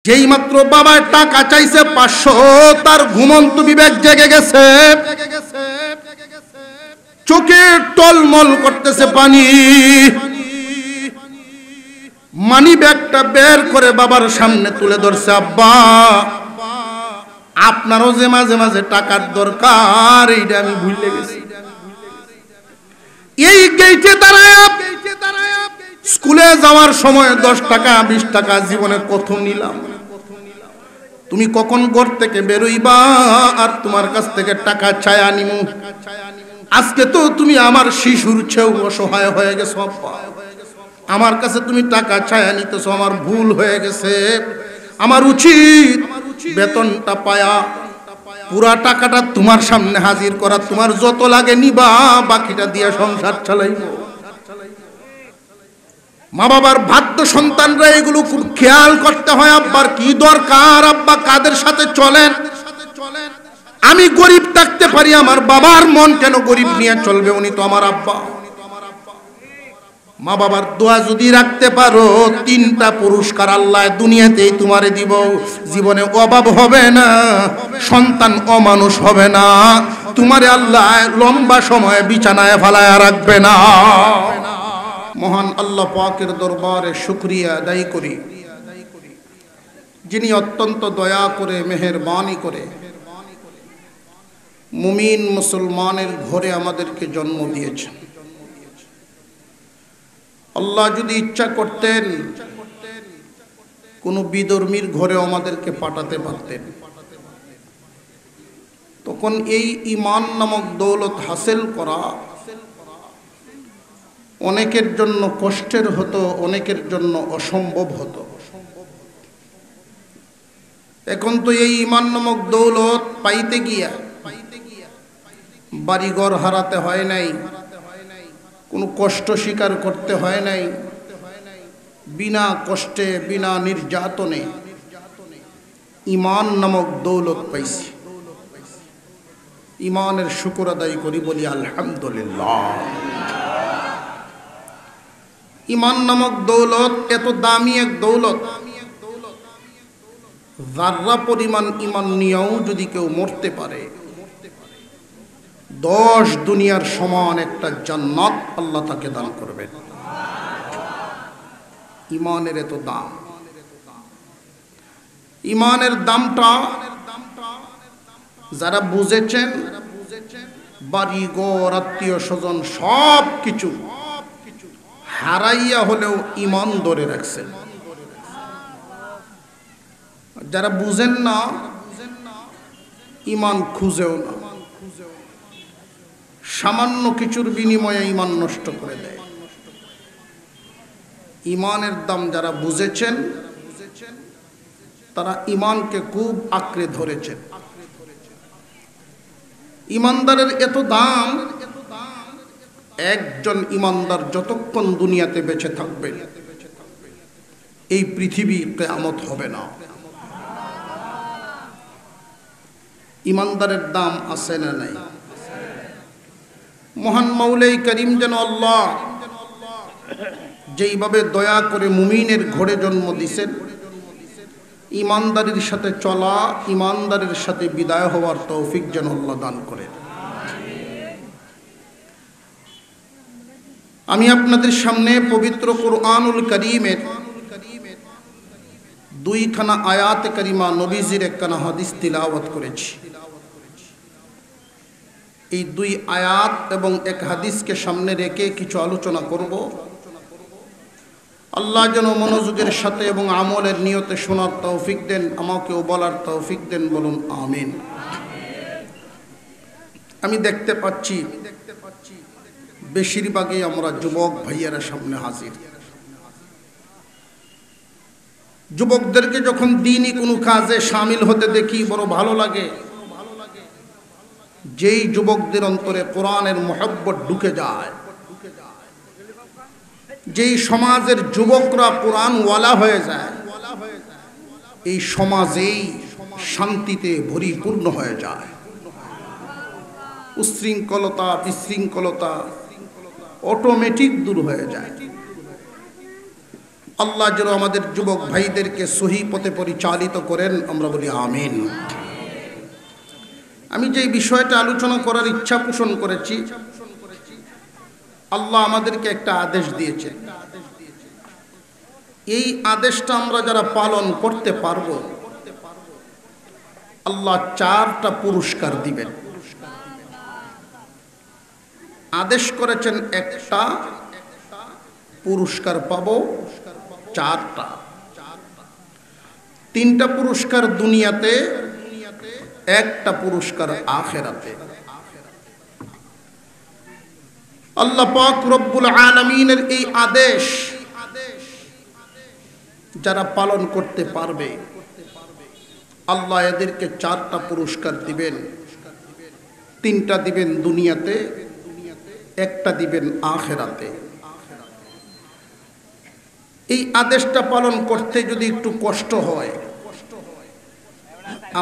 যেই মাত্র বাবার টাকা চাইছে 500, তার ঘুমন্ত বিবেক জেগে গেছে, চোখে টলমল করতেছে পানি। মানি ব্যাগটা বের করে বাবার সামনে তুলে ধরছে, আব্বা আপনারও যে মাঝে মাঝে টাকার দরকার, এইটা আমি ভুলে গেছি। এই গেইটে দাঁড়ায় স্কুলে যাওয়ার সময় 10 টাকা 20 টাকা জীবনে কত নিলাম। তুমি কখন ঘর থেকে বেরোইবা আর তোমার কাছ থেকে টাকা চায়া নিমু? আজকে তো তুমি আমার শিশুর চেয়েও অসহায় হয়ে গেছো আব্বা। আমার কাছে তুমি টাকা চায়া নিতেছো, আমার ভুল হয়ে গেছে। আমার উচিত বেতনটা পায়া পুরা টাকাটা তোমার সামনে হাজির করা, তোমার যত লাগে নিবা, বাকিটা দিয়ে সংসার চালাইব। মা বাবার বাধ্য সন্তানরা এগুলো খুব খেয়াল করতে হয়। আব্বার কি দরকার, আব্বা কাদের সাথে চলেন। আমি গরিব থাকতে পারি, আমার বাবার মন কেন গরিব নিয়ে চলবে? উনি তো আমার আব্বা। মা বাবার দোয়া যদি রাখতে পারো, 3টা পুরস্কার আল্লাহ দুনিয়াতেই তোমারে দিব। জীবনে অভাব হবে না, সন্তান অমানুষ হবে না, তোমারে আল্লাহ লম্বা সময় বিছানায় ফালায়া রাখবে না। মহান আল্লাহ পাকের দরবারে শুকরিয়া আদায় করি, যিনি অত্যন্ত দয়া করে মেহেরবানি করে মুমিন মুসলমানের ঘরে আমাদেরকে জন্ম দিয়েছেন। আল্লাহ যদি ইচ্ছা করতেন কোনো বিধর্মীর ঘরে আমাদেরকে পাঠাতে পারতেন, তখন এই ঈমান নামক দৌলত হাসিল করা অনেকের জন্য কষ্টের হতো, অনেকের জন্য অসম্ভব হতো। এখন তো এই ঈমান নামক দৌলত পাইতে গিয়া বাড়িঘর হারাতে হয় নাই, কোনো কষ্ট স্বীকার করতে হয় নাই, বিনা কষ্টে বিনা নির্যাতনে ঈমান নামক দৌলত পাইছি। ঈমানের শুকর আদায় করি, বলি আলহামদুলিল্লাহ। ঈমান নামক দৌলত এত দামি এক দৌলত, যাররা পরিমাণ ঈমান নিয়েও যদি কেউ মরতে পারে, 10 দুনিয়ার সমান একটা জান্নাত আল্লাহ তাকে দান করবেন। ঈমানের এত দাম। ঈমানের দামটা যারা বুঝেছেন, বাড়ি ঘর আত্মীয় স্বজন সব কিছু হারাইয়া হলেও ঈমান ধরে রাখছেন। যারা বুঝেন না, ঈমান খুঁজেও না, সামান্য কিছুর বিনিময়ে ঈমান নষ্ট করে দেয়। ঈমানের দাম যারা বুঝেছেন, তারা ঈমানকে খুব আঁকড়ে ধরেছেন। ঈমানদারের এত দাম, একজন ঈমানদার যতক্ষণ দুনিয়াতে বেঁচে থাকবে, এই পৃথিবী কিয়ামত হবে না। ঈমানদারের দাম আছে না নাই? মহান মাওলাই করিম যেন আল্লাহ যেইভাবে দয়া করে মুমিনের ঘরে জন্ম দিছেন, ঈমানদারির সাথে চলা, ঈমানদারের সাথে বিদায় হওয়ার তৌফিক যেন আল্লাহ দান করেন। আমি আপনাদের সামনে পবিত্র কুরআনুল কারীমের 2খানা আয়াত কারিমা, নবীজির 1খানা হাদিস তিলাওয়াত করেছি। এই 2 আয়াত এবং 1 হাদিসকে সামনে রেখে কিছু আলোচনা করব। আল্লাহ যেন মনোযোগের সাথে এবং আমলের নিয়তে শোনার তৌফিক দেন, আমাকেও বলার তৌফিক দেন, বলুন আমিন। আমি দেখতে পাচ্ছি বেশিরভাগই আমরা যুবক ভাইয়েরা সামনে হাজির। যুবকদেরকে যখন দিনই কোনো কাজে শামিল হতে দেখি বড় ভালো লাগে। যেই যুবকদের অন্তরে কোরআনের মহব্বত ঢুকে যায়, যেই সমাজের যুবকরা কোরআনওয়ালা হয়ে যায়, এই সমাজেই শান্তিতে পরিপূর্ণ হয়ে যায়। উশৃঙ্খলতা বিশৃঙ্খলতা অটোমেটিক দূর হয়ে যায়। আল্লাহ যেন আমাদের যুবক ভাইদেরকে সহি পথে পরিচালিত করেন, আমরা বলি আমিন। আমি যে বিষয়টা আলোচনা করার ইচ্ছা পোষণ করেছি, আল্লাহ আমাদেরকে একটা আদেশ দিয়েছেন। এই আদেশটা আমরা যারা পালন করতে পারবো, আল্লাহ 4টা পুরস্কার দিবেন। আদেশ করেছেন একটা, পুরস্কার পাবো 4টা। 3টা পুরস্কার দুনিয়াতে, একটা পুরস্কার আখিরাতে। আল্লাহ পাক রব্বুল আলামিনের এই আদেশ যারা পালন করতে পারবে, আল্লাহ এদেরকে 4টা পুরস্কার দিবেন। 3টা দিবেন দুনিয়াতে, একটা দিবেন আখিরাতে। এই আদেশটা পালন করতে যদি একটু কষ্ট হয়,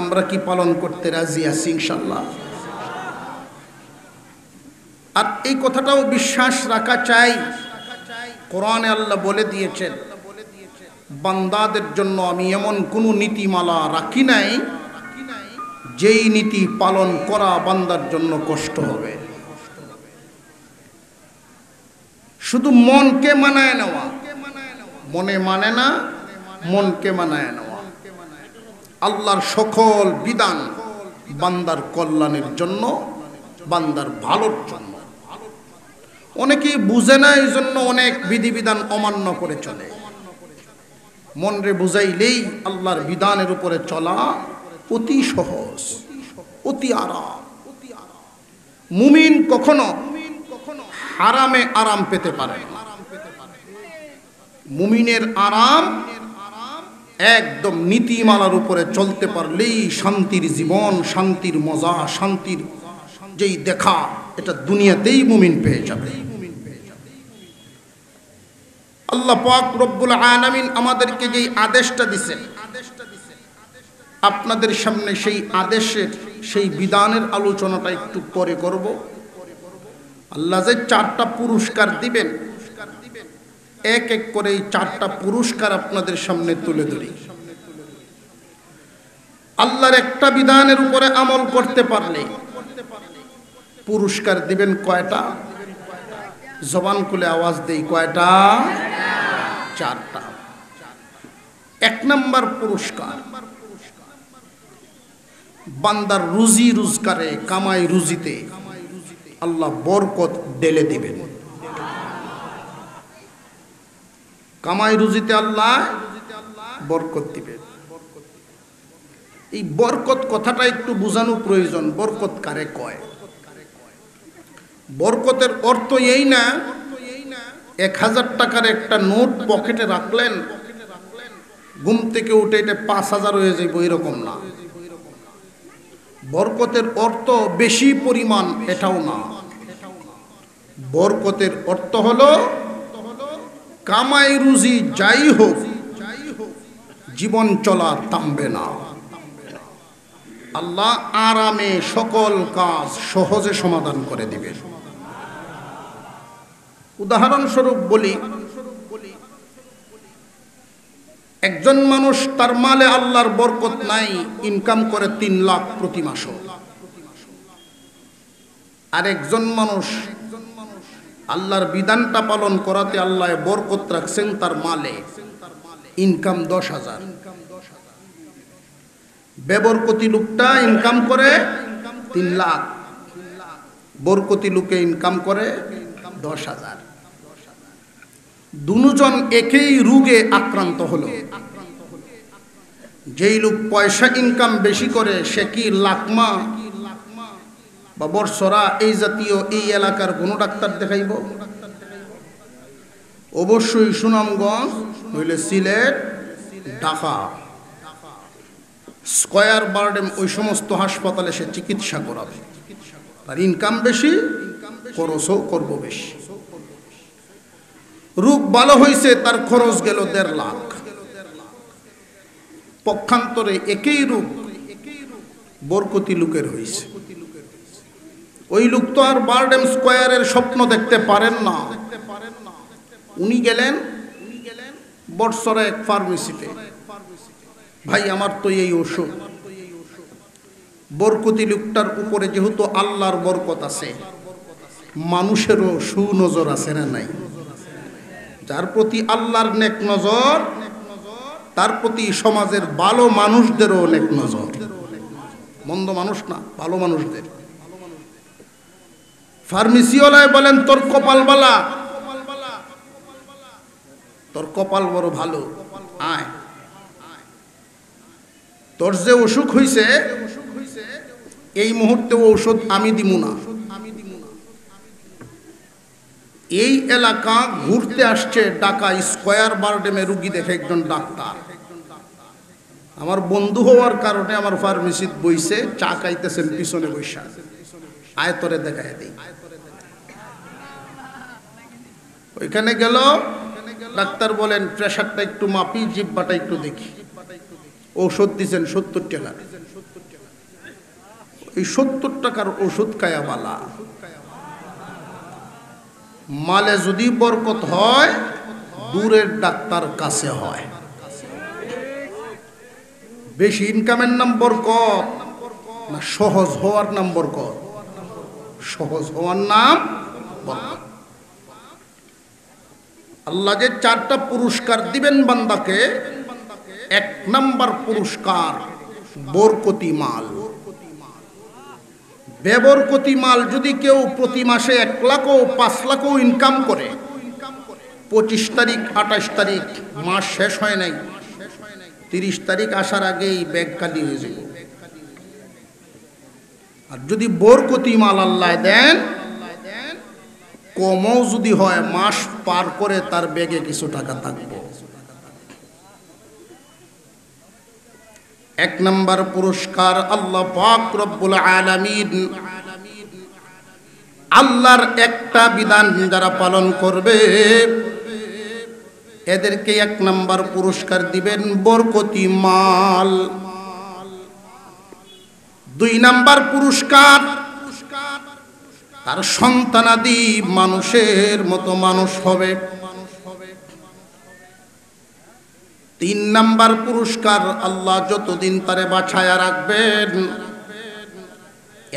আমরা কি পালন করতে রাজি আছি ইনশাআল্লাহ? আর এই কথাটাও বিশ্বাস রাখা চাই, কোরআনে আল্লাহ বলে দিয়েছেন, বান্দাদের জন্য আমি এমন কোনো নীতিমালা রাখি নাই যেই নীতি পালন করা বান্দার জন্য কষ্ট হবে। শুধু মনকে মানায় নেওয়া, মনে মানে না, মনকে মানায় নেওয়া। আল্লাহর সকল বিধান বান্দার কল্যাণের জন্য, বান্দার ভালোর জন্য। অনেকেই বুঝে না, এই জন্য অনেক বিধিবিধান অমান্য করে চলে। মনরে বুঝাইলেই আল্লাহর বিধানের উপরে চলা অতি সহজ, অতি আরাম। মুমিন কখনো হারামে আরাম পেতে পারে না। মুমিনের আরাম একদম নীতিমালার উপরে চলতে পারলেই শান্তির জীবন, শান্তির মজা, শান্তির যেই দেখা, এটা দুনিয়াতেই মুমিন পেয়ে যাবে। আল্লাহ পাক রব্বুল আলামিন আমাদেরকে যেই আদেশটা দিয়েছেন, আপনাদের সামনে সেই আদেশের, সেই বিধানের আলোচনাটা একটু পরে করব। আল্লাহ যে 4টা পুরস্কার দিবেন, এক এক করে এই 4টা পুরস্কার আপনাদের সামনে তুলে ধরি। আল্লাহর একটা বিধানের উপরে আমল করতে পারলে পুরস্কার দিবেন কয়টা? জবান খুলে আওয়াজ দেই, কয়টা? 4টা। 1 নম্বর পুরস্কার, বান্দার রুজি রোজগারে, কামাই রুজিতে আল্লাহ বরকত ঢেলে দিবেন। কামাই রুজিতে আল্লাহ বরকত দিবেন। এই বরকত কথাটা একটু বোঝানো প্রয়োজন। বরকত কারে কয়? বরকতের অর্থ এই না 1000 টাকার একটা নোট পকেটে রাখলেন, ঘুম থেকে উঠে এটা 5000 হয়ে যাইব, এরকম না। বরকতের অর্থ বেশি পরিমাণ, এটাও না। বরকতের অর্থ হলো কামাই রুজি যাই হোক, জীবন চলা থামবে না। আল্লাহ আরামে সকল কাজ সহজে সমাধান করে দিবেন। উদাহরণস্বরূপ বলি, একজন মানুষ তার মালে আল্লাহর বরকত নাই, ইনকাম করে 3 লাখ প্রতি মাসে। আর একজন মানুষ আল্লাহর বিধানটা পালন করাতে আল্লাহ বরকত রাখছেন তার মালে, ইনকাম 10,000। বেবরকতি লোকটা ইনকাম করে 3 লাখ, বরকতি লোকে ইনকাম করে 10,000। দুজন একই রোগে আক্রান্ত হলো। যেই লোক পয়সা ইনকাম বেশি করে সে কি লাকমা বা বর্ষরা এই জাতীয় এই এলাকার কোন ডাক্তার দেখাইব? অবশ্যই সুনামগঞ্জ নইলে সিলেট, ঢাকা, স্কয়ার বারডেম, ওই সমস্ত হাসপাতালে সে চিকিৎসা করাবে। তার ইনকাম বেশি, খরচও করব বেশি। রোগ ভালো হয়েছে, তার খরচ গেল 1.5 লাখ। পক্ষান্তরে একই রোগ বরকতি লোকের হয়েছে। ওই লোক তো আর বারডেম স্কয়ারের স্বপ্ন দেখতে পারেন না। উনি গেলেন বর্ষরা এক ফার্মেসিতে, ভাই আমার তো এই ওষুধ। বরকতি লোকটার উপরে যেহেতু আল্লাহর বরকত আছে, মানুষেরও সুনজর আছে না নাই? যার প্রতি আল্লাহর নেক নজর, তার প্রতি সমাজের ভালো মানুষদেরও নেক নজর। মন্দ মানুষ না, ভালো মানুষদের। ফার্মেসিওয়ালায় বলেন, তোর কপাল বালা, তোর কপাল বড় ভালো, আয় তোর যে অসুখ হইছে এই মুহূর্তে ঔষধ আমি দিমু না। এই এলাকা ঘুরতে আসছে ঢাকা স্কয়ার বারডেমে রুগী দেখে একজন ডাক্তার। আমার বন্ধু হওয়ার কারণে আমার ফার্মেসিত বইছে, চা খাইতেছেন পিছনে বৈশা, আয় তোরে দেখায় দেই। ওইখানে গেল, ডাক্তার বলেন প্রেশারটা একটু মাপি, জিহ্বাটা একটু দেখি। ঔষধ দিচ্ছেন 70 টাকা। এই 70 টাকার ওষুধ খায়া বালা, মালে যদি বরকত হয় দূরের ডাক্তার কাছে হয়। বেশি ইনকামের নাম বরকত না সহজ হওয়ার নাম বরকত? সহজ হওয়ার নাম বরকত। আল্লাহ যে 4টা পুরস্কার দিবেন বান্দাকে, 1 নাম্বার পুরস্কার বরকতি মাল। বেবরকতি মাল যদি কেউ প্রতি মাসে 1 লাখ ও 5 লাখও ইনকাম করে, 25 তারিখ 28 তারিখ মাস শেষ হয় নাই, 30 তারিখ আসার আগেই ব্যাগ খালি হয়ে যাবে। আর যদি বরকতি মাল আল্লাহ দেন, কমও যদি হয় মাস পার করে তার ব্যাগে কিছু টাকা থাকবে। 1 নাম্বার পুরস্কার আল্লাহ পাক রব্বুল আলামিন আল্লাহর একটা বিধান যারা পালন করবে এদেরকে 1 নাম্বার পুরস্কার দিবেন বরকতি মাল। 2 নাম্বার পুরস্কার তার সন্তানাদি মানুষের মতো মানুষ হবে। 3 নাম্বার পুরস্কার আল্লাহ যতদিন তারে বাছায়া রাখবেন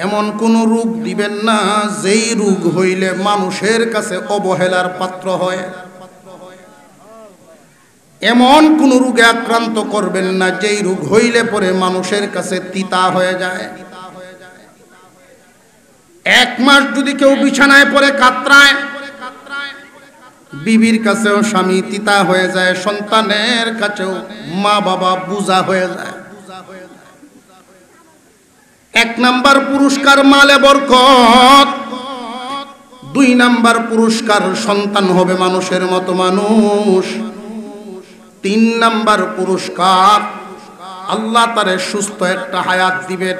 এমন কোন রোগ দিবেন না যেই রোগ হইলে মানুষের কাছে অবহেলার পাত্র হয়। এমন কোন রোগে আক্রান্ত করবেন না যেই রোগ হইলে পরে মানুষের কাছে তিতা হয়ে যায়। 1 মাস যদি কেউ বিছানায় পড়ে কাতরায়, বিবির কাছেও স্বামী তিতা হয়ে যায়, সন্তানের কাছেও মা বাবা বুঝা হয়ে যায়। 1 নাম্বার পুরস্কার মালে বরকত, 2 নাম্বার পুরস্কার সন্তান হবে মানুষের মতো মানুষ, 3 নাম্বার পুরস্কার আল্লাহ তারে সুস্থ একটা হায়াত দিবেন।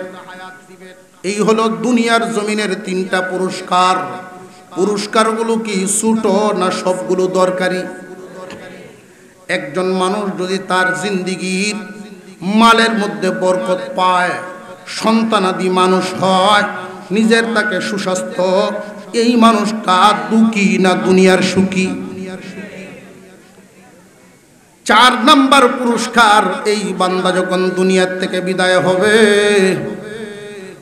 এই হলো দুনিয়ার জমিনের 3টা পুরস্কার। পুরস্কারগুলো কি ছোট না সবগুলো দরকারি? একজন মানুষ যদি তার জিন্দেগীর মালের মধ্যে বরকত পায়, সন্তানাদি মানুষ হয়, নিজের তাকে সুস্বাস্থ্য, এই মানুষটা দুঃখী না দুনিয়ার সুখী? 4 নাম্বার পুরস্কার এই বান্দা যখন দুনিয়ার থেকে বিদায় হবে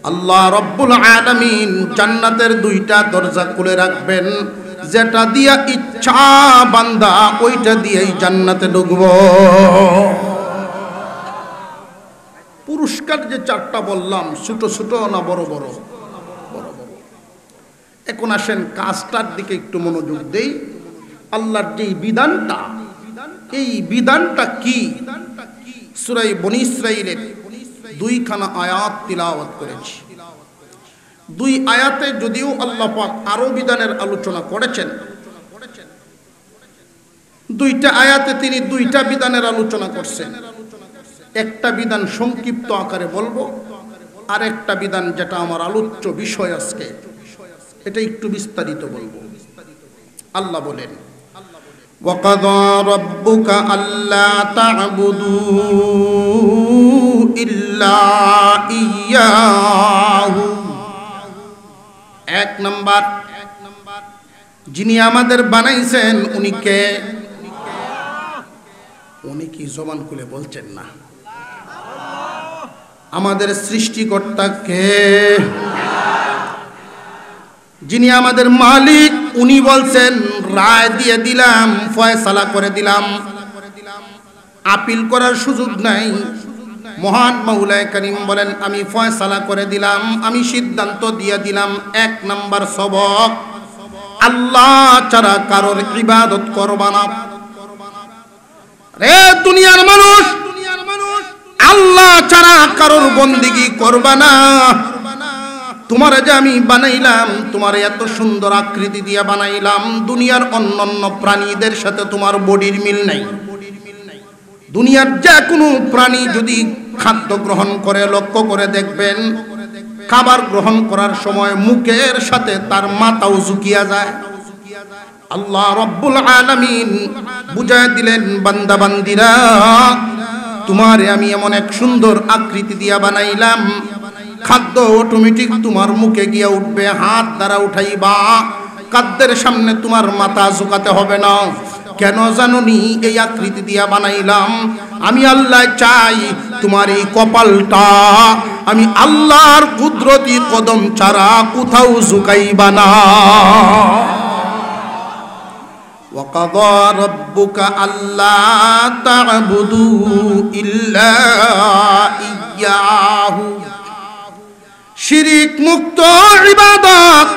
আল্লাহ রব্বুল আলামিন জান্নাতের 2টা দরজা খুলে রাখবেন, যেটা দিয়া ইচ্ছা বান্দা ওইটা দিয়েই জান্নাতে ঢুকব। পুরস্কার যে 4টা বললাম ছোট ছোট না বড় বড়? বড় বড়। এখন আসেন কাজটার দিকে একটু মনোযোগ দেই। আল্লাহর যে বিধানটা, এই বিধানটা কি? সূরা বনী ইসরাঈলের 2খানা আয়াত তিলাওয়াত করেছি। 2 আয়াতে যদিও আল্লাহ পাক আরো বিধানের আলোচনা করেছেন, 2টা আয়াতে তিনি 2টা বিধানের আলোচনা করছেন। একটা বিধান সংক্ষিপ্ত আকারে বলবো, আর একটা বিধান যেটা আমার আলোচ্য বিষয় আজকে এটা একটু বিস্তারিত বলবো। আল্লাহ বলেন, وَقَضَى رَبُّكَ أَلَّا تَعْبُدُوا إِلَّا إِيَّاهُ। 1 নাম্বার, যিনি আমাদের বানাইছেন উনি কে? অনেকেই জবান খুলে বলছেন না। আমাদের সৃষ্টিকর্তা কে? যিনি আমাদের মালিক, উনি বলছেন রায় দিয়ে দিলাম, ফয়সালা করে দিলাম, আপিল করার সুযোগ নাই। মহান মাওলায়ে কারীম বলেন আমি ফয়সালা করে দিলাম, আমি সিদ্ধান্ত দিয়ে দিলাম। এক নাম্বার সবক, আল্লাহ ছাড়া কারোর ইবাদত করবা না। রে দুনিয়ার মানুষ, আল্লাহ ছাড়া কারোর বন্দেগী করবা না। তোমার যে আমি বানাইলাম, তোমার এত সুন্দর আকৃতি দিয়ে বানাইলাম, দুনিয়ার অন্যান্য প্রাণীদের সাথে তোমার বডির মিল নাই। দুনিয়ার যে কোনো প্রাণী যদি খাদ্য গ্রহণ করে, লক্ষ্য করে দেখবেন খাবার গ্রহণ করার সময় মুখের সাথে তার মাথাও ঝুঁকিয়া যায়। আল্লাহ রব্বুল আলামিন বুঝায় দিলেন, বান্দা বান্দিরা, তোমারে আমি এমন এক সুন্দর আকৃতি দিয়া বানাইলাম, খাদ্য অটোমেটিক তোমার মুখে গিয়া উঠবে, হাত দ্বারা উঠাইবা, খাদ্যের সামনে তোমার মাথা ঝুঁকাতে হবে না। কেন জানোনি? এই আকৃতি দিয়া বানাইলাম। আমি আল্লাহ চাই তোমার এই কপালটা আমি আল্লাহর কুদরতি কদম ছাড়া কোথাও ঝুঁকাইবা না। وَقَضَى رَبُّكَ أَلَّا تَعْبُدُوا إِلَّا إِيَّاهُ। শিরিক মুক্ত ইবাদত,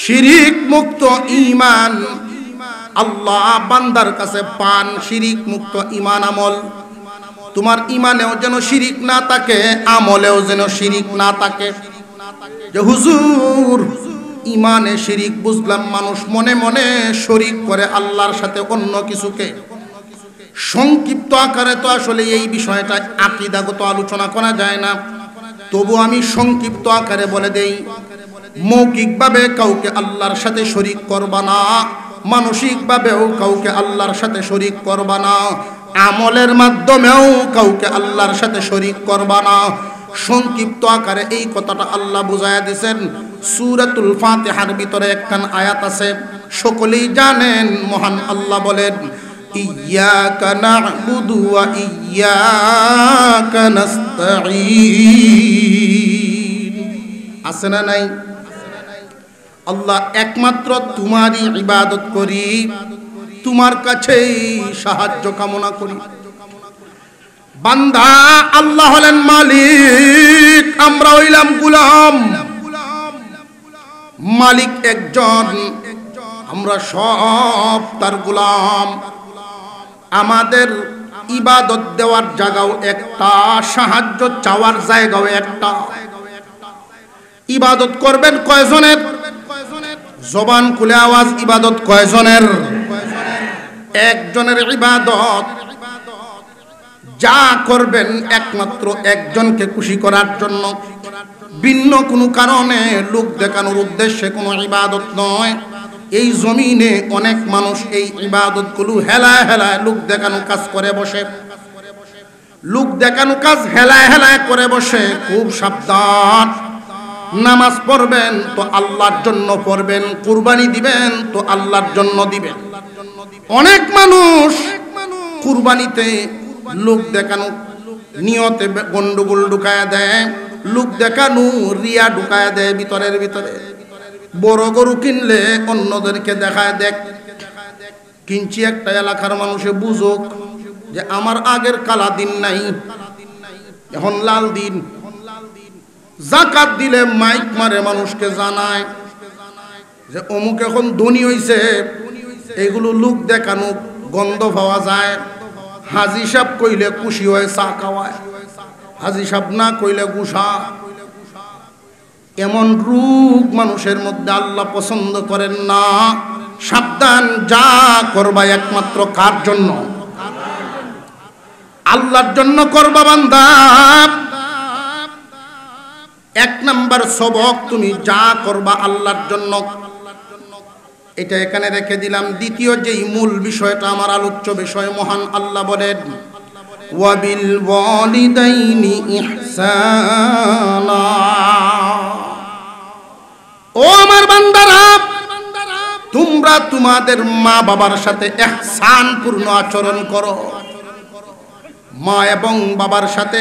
শিরিক মুক্ত ঈমান আল্লাহ বান্দার কাছে পান। শিরিক মুক্ত ঈমান আমল, তোমার ঈমানেও যেন শিরিক না থাকে, আমলেও যেন শিরিক না থাকে। যে হুজুর ঈমানে শিরিক বুঝলাম, মানুষ মনে মনে শরীক করে আল্লাহর সাথে অন্য কিছুকে। সংক্ষিপ্ত আকারে তো আসলে এই বিষয়টা আকীদাগত আলোচনা করা যায় না, তবু আমি সংক্ষিপ্ত আকারে বলে দেই। মৌখিকভাবে কাউকে আল্লাহর সাথে শরীক করবা না, মানসিকভাবেও কাউকে আল্লাহর সাথে শরীক করবা না, আমলের মাধ্যমেও কাউকে আল্লাহর সাথে শরীক করবা না। সংক্ষিপ্ত আকারে এই কথাটা আল্লাহ বুঝায়া দিয়েছেন। সূরাতুল ফাতিহার ভিতরে একখান আয়াত আছে, সকলেই জানেন। মহান আল্লাহ বলেন, ইয়্যাকা না'বুদু ওয়া ইয়্যাকা নাস্তাঈন। আছে না নাই? আল্লাহ একমাত্র তোমারই ইবাদত করি, তোমার কাছেই সাহায্য কামনা করি। বান্দা, আল্লাহ হলেন মালিক, আমরা হইলাম গোলাম। মালিক একজন, আমরা সব তার গোলাম। আমাদের ইবাদত দেওয়ার জায়গাও একটা, সাহায্য চাওয়ার জায়গাও একটা। ইবাদত করবেন কয়জনের? জবান খুলে আওয়াজ, ইবাদত কয়জনের? একজনের ইবাদত। যা করবেন একমাত্র একজনকে খুশি করার জন্য, ভিন্ন কোনো কারণে লোক দেখানোর উদ্দেশ্যে কোনো ইবাদত নয়। এই জমিনে অনেক মানুষ এই ইবাদতগুলো হেলায় হেলায় লোক দেখানো কাজ করে বসে। লোক দেখানো কাজ হেলায় হেলায় করে বসে। খুব সাবধান। নামাজ পড়বেন তো আল্লাহর জন্য পড়বেন, কুরবানি দিবেন তো আল্লাহর জন্য দিবেন। অনেক মানুষ কুরবানিতে লোক দেখানো নিয়তে গন্ডগোল ঢুকায়া দেয়, লোক দেখানো রিয়া ঢুকায়া দেয় ভিতরের ভিতরে। বড় গরু কিনলে অন্যদেরকে দেখায় দেখ। কিনছি একটা এলাকার মানুষে বুঝুক যে আমার আগের কালা দিন নাই, এখন লাল দিন। যাকাত দিলে মাইক মারে মানুষকে জানায় যে অমুক এখন ধনী হইছে। এগুলো লোক দেখানো, গন্ধ পাওয়া যায়। হাজি সাহেব কইলে খুশি হয়, চা খাওয়ায়। হাজি সাহেব না কইলে গুসা। এমন রূপ মানুষের মধ্যে আল্লাহ পছন্দ করেন না। সাবধান, যা করবা একমাত্র কার জন্য? আল্লাহর জন্য করবা বান্দা। এক নাম্বার সবক, তুমি যা করবা আল্লাহর জন্য। এটা এখানে রেখে দিলাম। দ্বিতীয় যেই মূল বিষয়টা আমার আলোচ্য বিষয়, মহান আল্লাহ বলেন, ওয়াবিল ওয়ালিদাইনি ইহসানা। ও আমার বান্দারা, তোমরা তোমাদের মা বাবার সাথে ইহসান পূর্ণ আচরণ করো। মা এবং বাবার সাথে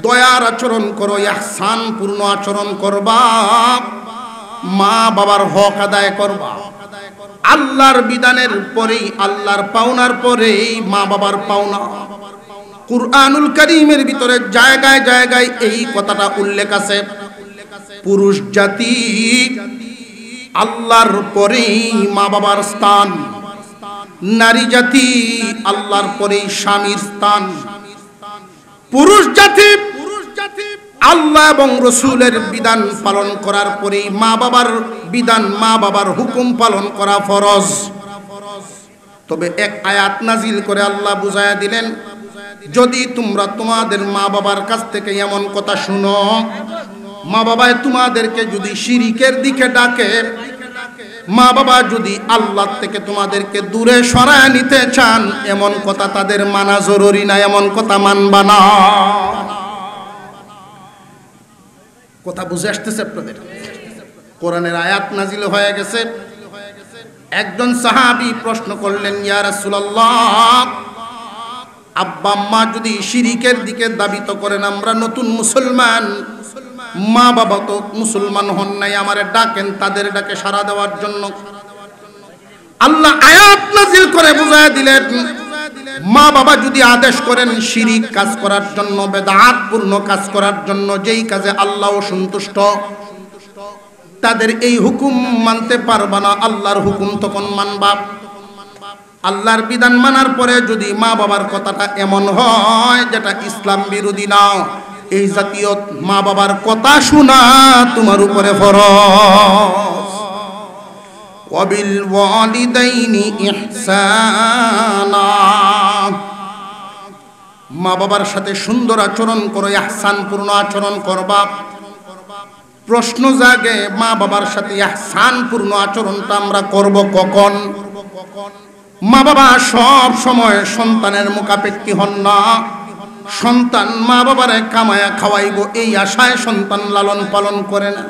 দয়ার আচরণ করো, ইহসান পূর্ণ আচরণ করবা, মা বাবার হক আদায় করবা। আল্লাহর বিধানের পরেই, আল্লাহর পাওনার পরেই মা বাবার পাওনা। কুরআনুল কারীমের ভিতরে জায়গায় জায়গায় এই কথাটা উল্লেখ আছে। পুরুষ জাতি আল্লাহর পরেই মা বাবার স্থান, নারী জাতি আল্লাহর পরেই স্বামীর স্থান। পুরুষ জাতি আল্লাহ এবং রসুলের বিধান পালন করার পরেই মা বাবার বিধান, মা বাবার হুকুম পালন করা ফরজ। তবে এক আয়াত নাজিল করে আল্লাহ বুঝায়া দিলেন, যদি তোমরা তোমাদের মা বাবার কাছ থেকে এমন কথা শুনো, মা বাবায় তোমাদেরকে যদি শিরিকের দিকে ডাকে, মা বাবা যদি আল্লাহ থেকে তোমাদেরকে দূরে সরায় নিতে চান, এমন কথা তাদের মানা জরুরি না, এমন কথা মানবা না। কথা বুঝে আসতেছে আপনাদের? কোরআনের আয়াত নাজিল হয়ে গেছে। একজন সাহাবী প্রশ্ন করলেন, ইয়া রাসূলুল্লাহ, আব্বা আম্মা যদি শিরিকের দিকে দাবিত করেন, আমরা নতুন মুসলমান, মা বাবা তো মুসলমান হন নাই, আমারে ডাকেন তাদের ডাকে সাড়া দেওয়ার জন্য। আল্লাহ আয়াত নাজিল করে বুঝায় দিলেন, মা বাবা যদি আদেশ করেন শিরিক কাজ করার জন্য, বেদাত পূর্ণ কাজ করার জন্য, যেই কাজে আল্লাহ সন্তুষ্ট, তাদের এই হুকুম মানতে পারবা না, আল্লাহর হুকুম তখন মানবা। আল্লাহর বিধান মানার পরে যদি মা বাবার কথাটা এমন হয় যেটা ইসলাম বিরোধী না, এই জাতীয় মা বাবার কথা শোনা তোমার উপরে ফরজ। ওয়াবিল ওয়ালিদাইনি ইহসানা, মা বাবার সাথে সুন্দর আচরণ করো, ইহসান পূর্ণ আচরণ করবা। প্রশ্ন জাগে, মা বাবার সাথে ইহসান পূর্ণ আচরণটা আমরা করব কখন? মা বাবা সব সময় সন্তানের মুখাপেক্ষী হন না। সন্তান মা বাবারে কামায়া খাওয়াইবো এই আশায় সন্তান লালন পালন করে না।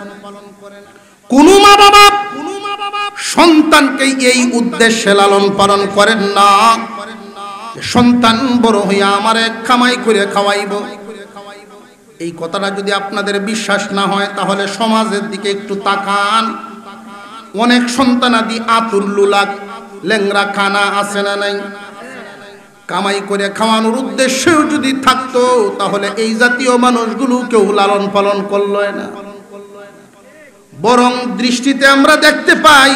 কোন মা বাবা সন্তানকে এই উদ্দেশ্যে লালন পালন করেন না, সন্তান বড় হইয়া আমারে কামাই করে খাওয়াইবো। এই কথাটা যদি আপনাদের বিশ্বাস না হয়, তাহলে সমাজের দিকে একটু তাকান। অনেক সন্তানাদি আতুর লুলাক লেংরা খানা আছে না নাই? কামাই করে খাওয়ানোর উদ্দেশ্যেও যদি থাকতো, তাহলে এই জাতীয় মানুষগুলো কেউ লালন পালন করলো না। বরং দৃষ্টিতে আমরা দেখতে পাই,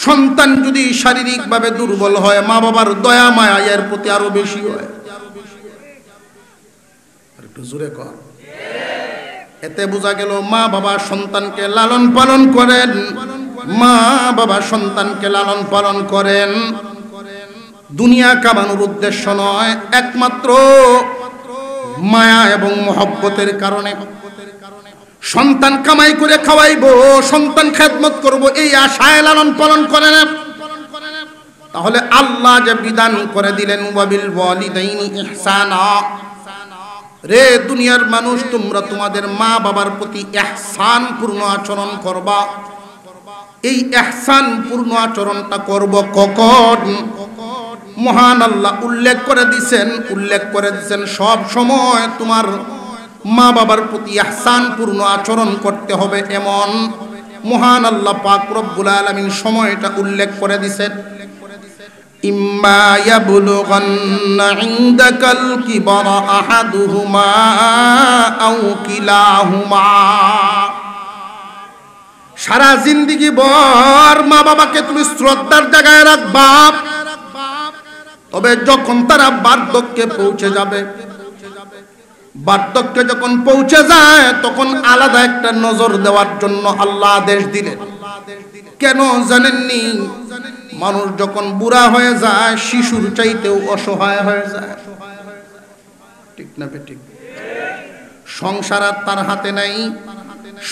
সন্তান যদি শারীরিকভাবে দুর্বল হয়, মা বাবার দয়া মায়া এর প্রতি আরো বেশি হয়। একটু জোরে কর। এতে বোঝা গেল মা বাবা সন্তানকে লালন পালন করেন, মা বাবা সন্তানকে লালন পালন করেন দুনিয়া কামানোর উদ্দেশ্য নয়, একমাত্র মায়া এবং মহব্বতের কারণে। সন্তান কামাই করে খাওয়াইবো, সন্তান খেদমত করব, এই আশায় লালন পালন করেন। তাহলে আল্লাহ যে বিধান করে দিলেন, ওয়াবিল ওয়ালিদাইনি ইহসানা, রে দুনিয়ার মানুষ, তোমরা তোমাদের মা বাবার প্রতি ইহসান পূর্ণ আচরণ করবা। এই ইহসান পূর্ণ আচরণটা করব কখন? মহান আল্লাহ উল্লেখ করে দিয়েছেন সব সময় তোমার মা বাবার প্রতি ইহসান পূর্ণ আচরণ করতে হবে, এমন মহান আল্লাহ পাক রব্বুল আলামিন সময়টা উল্লেখ করে দিয়েছেন। ইম্মা ইয়াবলুগান্না ইনদাকাল কিবারা আহাদুহুমা আও কিলাহুমা, সারা জিন্দেগি ভর মা বাবাকে তুমি শ্রদ্ধার জায়গায় রাখবা, তবে যখন তারা বার্ধক্যে পৌঁছে যাবে, বার্ধক্যে যখন পৌঁছে যায়, তখন আলাদা একটা নজর দেওয়ার জন্য আল্লাহ আদেশ দিলেন। কেন জানেননি? মানুষ যখন বুড়া হয়ে যায়, শিশুর চাইতেও অসহায় হয়ে যায়, ঠিক না বেঠিক? সংসার আর তার হাতে নাই,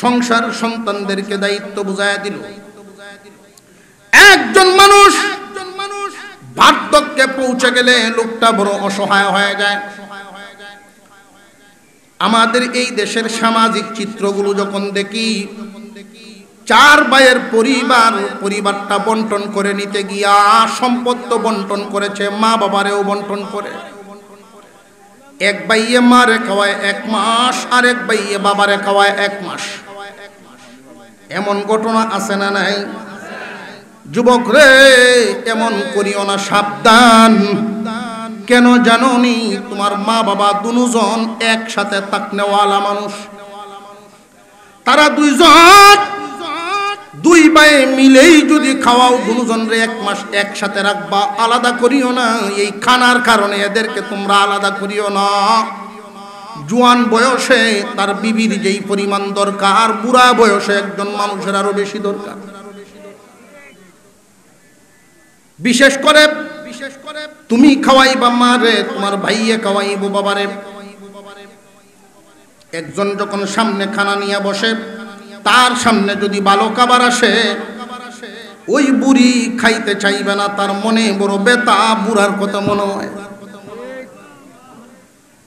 সংসার সন্তানদেরকে দায়িত্ব বুঝাইয়া দিল। একজন মানুষ বার্ধক্যে পৌঁছে গেলে লোকটা বড় অসহায় হয়ে যায়। আমাদের এই দেশের সামাজিক চিত্রগুলো যখন দেখি, 4 ভাইয়ের পরিবারটা বন্টন করে নিতে গিয়া সম্পদ তো বন্টন করেছে, মা বাবারেও বন্টন করে। এক ভাইয়ে মারে খাওয়ায় 1 মাস, আর এক ভাইয়ে বাবারে খাওয়ায় 1 মাস। এমন ঘটনা আছে না নাই? যুবক রে, এমন করিও না, সাবধান। কেন জানোনি? তোমার মা বাবা দুজন একসাথে তাকনেওয়ালা মানুষ। তারা দুই ভাই মিলেই যদি খাওয়াও, দুজন রে 1 মাস একসাথে রাখবা, আলাদা করিও না। এই খানার কারণে এদেরকে তোমরা আলাদা করিও না। জোয়ান বয়সে তার বিবির যেই পরিমাণ দরকার, বুড়া বয়সে একজন মানুষের আরো বেশি দরকার। বিশেষ করে তুমি খাওয়াইবা মারে, তোমার ভাইয়ে খাওয়াইবো বাবারে। একজন যখন সামনে খানা নিয়ে বসে, তার সামনে যদি ভালো খাবার আসে, ওই বুড়ি খাইতে চাইবে না, তার মনে বড় বেতা, বুড়ার কথা মনে হয়।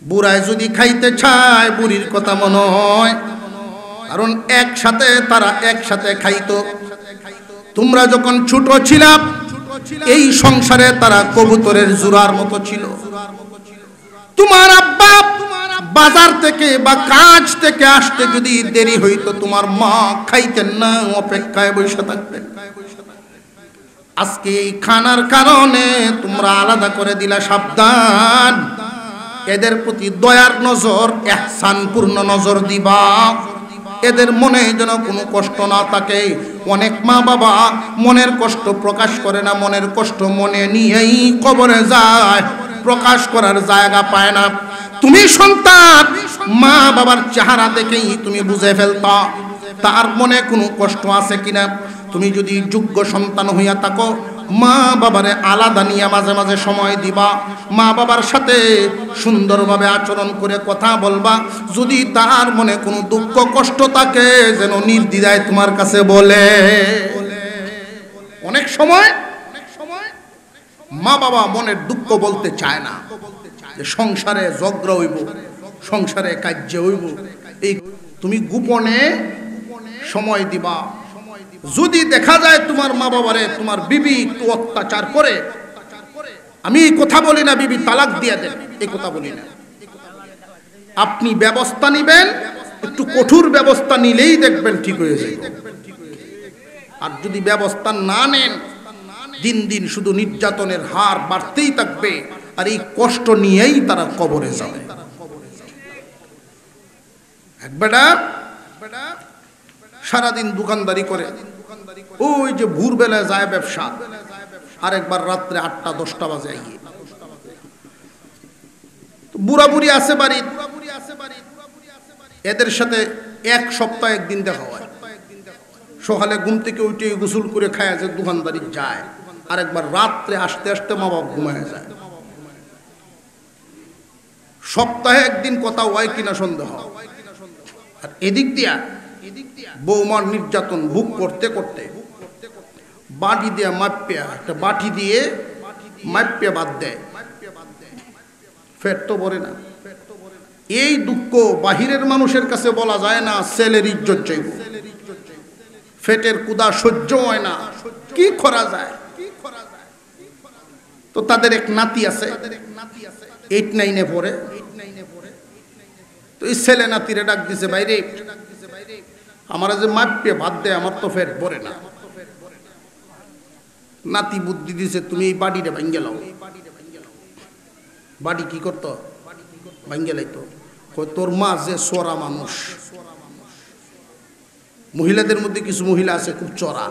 বুড়ায় যদি খাইতে চায়, বুড়ির কথা মনে হয়। কারণ তারা একসাথে খাইতো। তোমরা যখন ছোট ছিলা, এই সংসারে তারা কবুতরের জোড়ার মতো ছিল। তোমার আব্বা বাজার থেকে বা কাজ থেকে আসতে যদি দেরি হইতো, তোমার মা খাইতেন না, অপেক্ষায় বসে থাকতেন। আজকে এই খানার কারণে তোমরা আলাদা করে দিলা। সাবধান, এদের প্রতি দয়ার নজর, ইহসানপূর্ণ নজর দিবা। এদের মনে যেন কোনো কষ্ট না থাকে। অনেক মা বাবা মনের কষ্ট প্রকাশ করে না, মনের কষ্ট মনে নিয়েই কবরে যায়, প্রকাশ করার জায়গা পায় না। তুমি সন্তান, মা বাবার চেহারা দেখেই তুমি বুঝে ফেলতা তার মনে কোনো কষ্ট আছে কিনা। তুমি যদি যোগ্য সন্তান হইয়া থাকো, মা বাবারে আলাদা নিয়ে মাঝে মাঝে সময় দিবা, মা বাবার সাথে সুন্দরভাবে আচরণ করে কথা বলবা। যদি তার মনে কোনো দুঃখ কষ্ট থাকে, যেন নির্দ্বিধায় তোমার কাছে বলে। অনেক সময় মা বাবা মনের দুঃখ বলতে চায় না, যে সংসারে ঝগড়া হইব, সংসারে কার্য হইব। এই তুমি গোপনে সময় দিবা। যদি দেখা যায় তোমার মা বাবারে তোমার বিবি একটু অত্যাচার করে, আমি এই কথা বলি না বিবি তালাক দিয়ে দেন, এই কথা বলি না। আপনি ব্যবস্থা নিবেন, একটু কঠোর ব্যবস্থা নিলেই দেখবেন ঠিক হয়ে যাবে। আর যদি ব্যবস্থা না নেন, দিন দিন শুধু নির্যাতনের হার বাড়তেই থাকবে, আর এই কষ্ট নিয়েই তারা কবরে যাবে। এক বেটা সারাদিন দোকানদারি করে, ওই যে ভোরবেলায় যায় ব্যবসা, আর একবার রাত্রে 8টা-10টা বাজে গিয়ে। বুড়া বুড়ি আছে বাড়ি, এদের সাথে 1 সপ্তাহে 1 দিন দেখা হয়। সকালে ঘুম থেকে উঠে গোসল করে খায় যে দোকানদারি যায়, আর একবার রাত্রে আসতে আসতে মা বাবা ঘুমায় যায়। সপ্তাহে 1 দিন কথা হয় কিনা সন্দেহ। আর এদিক দিয়া বৌমার নির্যাতন ভোগ করতে করতে বাটি দিয়ে মাপিয়া, একটা বাটি দিয়ে মাপিয়া বাদ দেয়, পেট তো ভরে না। এই দুঃখ বাহিরের মানুষের কাছে বলা যায় না, ছেলের ইজ্জত চাইব। পেটের কুদা সহ্য হয় না, কি করা যায়? তো তাদের এক নাতি আছে, 8-9-এ পড়ে। তো এই ছেলে নাতিরে ডাক দিছে, বাইরে আমার যে মাপিয়ে ভাত দেয়, আমার তো পেট ভরে না। নাতি বুদ্ধি দিছে, তুমি এই বাড়িটা ভাঙ্গে লাও। বাড়ি কি করতো? ভাঙ্গে লাইতো। তোর মা যে চোরা মানুষ, মহিলাদের মধ্যে কিছু মহিলা আছে খুব চোরা,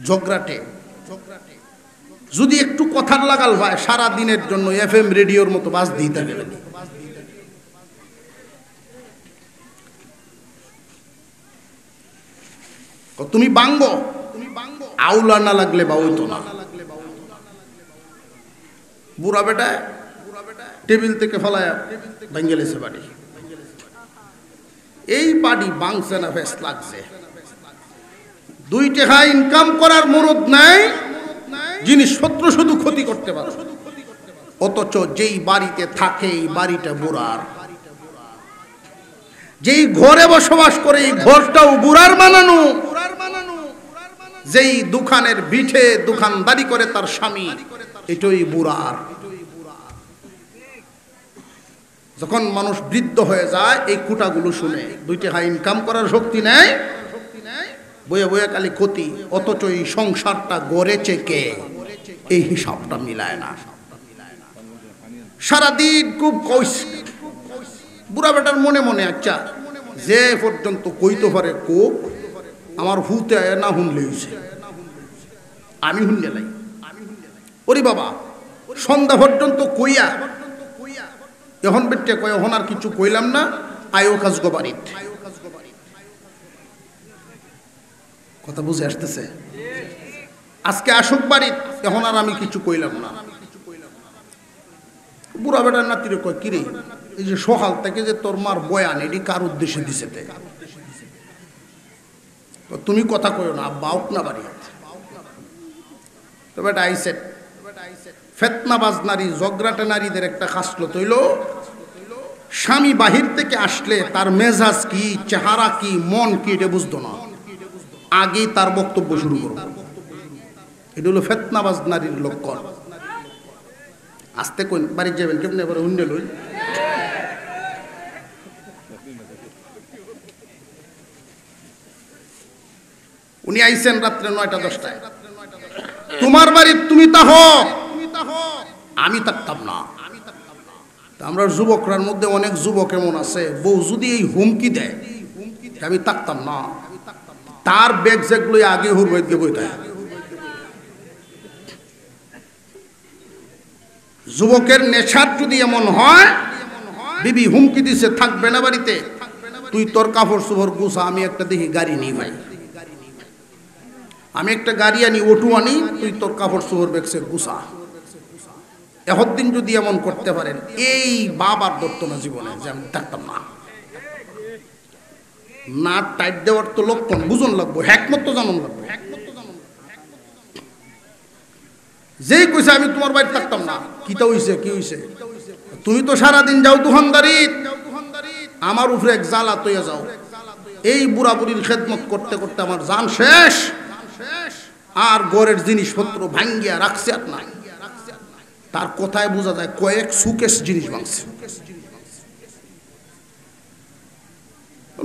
ঝগড়াটে। যদি একটু কথার লাগাল হয়, সারা দিনের জন্য FM রেডিওর মতো বাজ দিতে গেলে। তুমি বাঙ্গো, আউলা না লাগলে বা হইতো না। বুড়া বেটা টেবিল থেকে ফেলায় ভাঙ্গে লেছে বাড়ি। এই বাড়ি বাংছে না, ফেস লাগছে। 2 টাকা ইনকাম করার মুরদ নাই, জিনিসপত্র শুধু ক্ষতি করতে পারে। অথচ যেই বাড়িতে থাকে, এই বাড়িটা বুড়ার। যেই ঘরে বসবাস করে, এই ঘরটাও বুড়ার বানানো। যেই দোকানের বিঠে দোকানদারি করে তার স্বামী, এটাই বুড়ার। যখন মানুষ বৃদ্ধ হয়ে যায় এই কুটাগুলো শুনে 2 টাকা ইনকাম করার শক্তি নেই, বয়ে বয়ে খালি ক্ষতি, অথচ এই সংসারটা গড়েছে কে, এই হিসাবটা মিলায় না। সারাদিন খুব বুড়া বেটার মনে মনে আচ্ছা যে পর্যন্ত কইতে পারে কোক আমার হুতে না হুনলে হইছে, আমি হুনলে লাই। ওরে বাবা সন্ধ্যা পর্যন্ত কইয়া এখন বেটে কয় এখন আর কিছু কইলাম না, আয়ো কাজ গো বাড়িত। কথা বুঝে আসতেছে? আজকে আসুক বাড়িত, এখন আর আমি কিছু কইলাম না। বুড়া বেটার নাতিরে কয় কিরে এই যে সকাল থেকে যে তোর মার বয়ান এটি কার উদ্দেশ্যে দিছে? তুমি কথা কইও না, আব্বা আউক না বাড়ি। তো বেটা আইসে ফেতনাবাজ নারী, জগরাটে নারীদের একটা খাসলত হইল স্বামী বাহির থেকে আসলে তার মেজাজ কি, চেহারা কি, মন কি এটা বুঝতো না, আগেই তার বক্তব্য শুরু করবো। এটা হলো ফেতনাবাজ নারীর লক্ষণ। আসতে কোন বাড়ি যাবেন কেমনে এবার হুন্ডে লই। উনি আইছেন রাত্রে 9টা 10টায়, তোমার বাড়ি তুমি তাহ, আমি থাকতাম না। আমরা যুবকরার মধ্যে অনেক যুবক এমন আছে বউ যদি এই হুমকি দেয় আমি থাকতাম না, তার ব্যাগ যেগুলো আগে হুরবাইত গে বইতে। যুবকের নেশার যদি এমন হয় বিবি হুমকি দিছে থাকবে না বাড়িতে, তুই তোর কাপড় চোপড় গুছা, আমি একটা দেখি গাড়ি নিই ভাই, আমি একটা গাড়ি আনি, অটো আনি, তুই তোর কাপড় চোপড় বেগছে গুছা। দিন যদি এমন করতে পারেন এই বাবার দত্ত না জীবনে যে আমি থাকতাম না। না টাইট দেওয়ার তো লক্ষণ বুঝন লাগবো, হ্যাকমত তো জানুন লাগবো। যেই কইছে আমি তোমার বাড়ি থাকতাম না, কিতা হইছে কি হইছে? তুমি তো সারাদিন যাও দোকানদারি, আমার উপরে এক জ্বালা তৈয়া যাও। এই বুড়া বুড়ির খেদমত করতে করতে আমার জান শেষ, আর ঘরের জিনিসপত্র ভাঙ্গিয়া রাখছে আর নাই। তার কথায় বোঝা যায় কয়েক সুকেশ জিনিস ভাঙছে।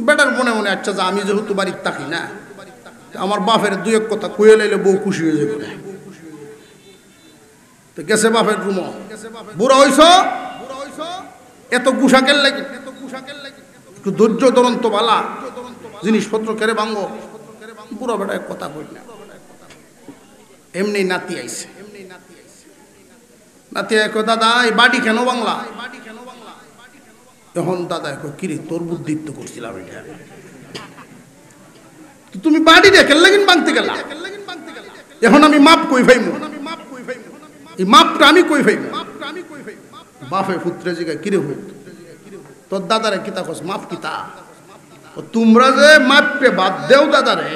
বেটার মনে মনে আচ্ছা যে আমি যেহেতু বাড়ির থাকি না, আমার বাপের 2 কথা কয়ে লাইলে বউ খুশি হয়ে যাবে। তো গেছে বাপের রুম, বুড়া হইছ এত গুসাকের লাগে, একটু ধৈর্য ধরন তো বালা, জিনিসপত্র কেড়ে ভাঙ্গো। বুড়া বেটা কথা কই না, এমনি নাতি আইছে। নাতি কয় দাদা এই বাড়ি কেন বাংলা? তখন দাদা কয় কিরে তোর বুদ্ধিত্ব করছিলাম এটা, তুমি বাড়ি রেখে লাগিন বাংতে গেলা, এখন আমি মাপ কই ভাইমু, এই মাপটা আমি কই ভাইমু? বাপে পুত্রে জিগায় কিরে হই তোর দাদারে কিতা কস মাপ কিতা? তোমরা যে মাপে বাদ দেও দাদারে,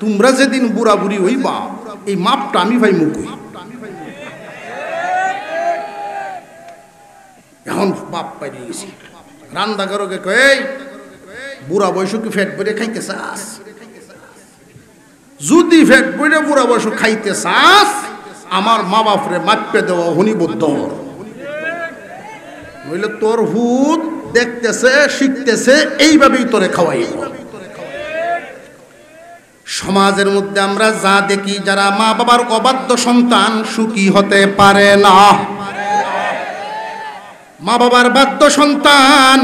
তোমরা যেদিন বুড়া বুড়ি হইবা এই মাপটা আমি ভাইমু কই? এখন বাপ পাইরে গেছি, রান্না করোকে কই বুড়া বয়স কি ফেট ভরে খাইতে চাস? যদি ফেট ভরে বুড়া বয়স খাইতে চাস আমার মা বাপরে মাপে দেওয়া হনিবদ্ধ, নইলে তোর হুত দেখতেছে শিখতেছে এইভাবেই তোরে খাওয়াইব। সমাজের মধ্যে আমরা যা দেখি, যারা মা বাবার অবাধ্য সন্তান সুখী হতে পারে না। মা বাবার বাধ্য সন্তান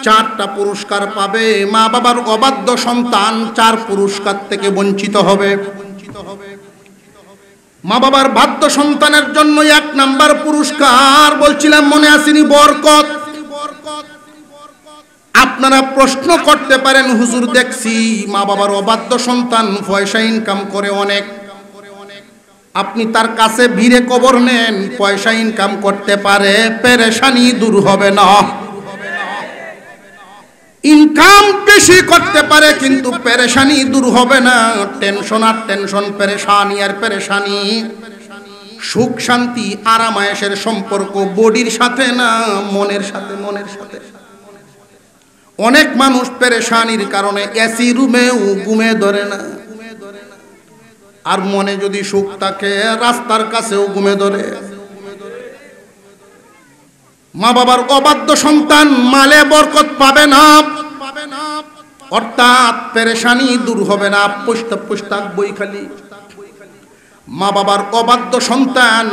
4টা পুরস্কার পাবে, মা বাবার অবাধ্য সন্তান 4 পুরস্কার থেকে বঞ্চিত হবে। মা বাবার বাধ্য সন্তানের জন্য 1 নাম্বার পুরস্কার বলছিলাম মনে আসেনি, বরকত। আপনারা প্রশ্ন করতে পারেন হুজুর দেখছি মা বাবার অবাধ্য সন্তান পয়সা ইনকাম করে অনেক, আপনি তার কাছে ভিড়ে কবর নেন, পয়সা ইনকাম করতে পারে, পেরেশানি দূর হবে না। ইনকাম বেশি করতে পারে কিন্তু পেরেশানি দূর হবে না। টেনশন আর টেনশন, পেরেশানি আর পেরেশানি। সুখ শান্তি আরাম আয়েশের সম্পর্ক বডির সাথে না, মনের সাথে। মনের সাথে অনেক মানুষ পেরেশানির কারণে এসি রুমেও ঘুমে ধরে না, আর মনে যদি সুখ থাকে রাস্তার কাছেও ঘুমে ধরে। মা বাবার অবাধ্য সন্তান মালে বরকত পাবে না, অর্থাৎ পেরেশানি দূর হবে না, পুস্তক বই খালি। মা বাবার অবাধ্য সন্তান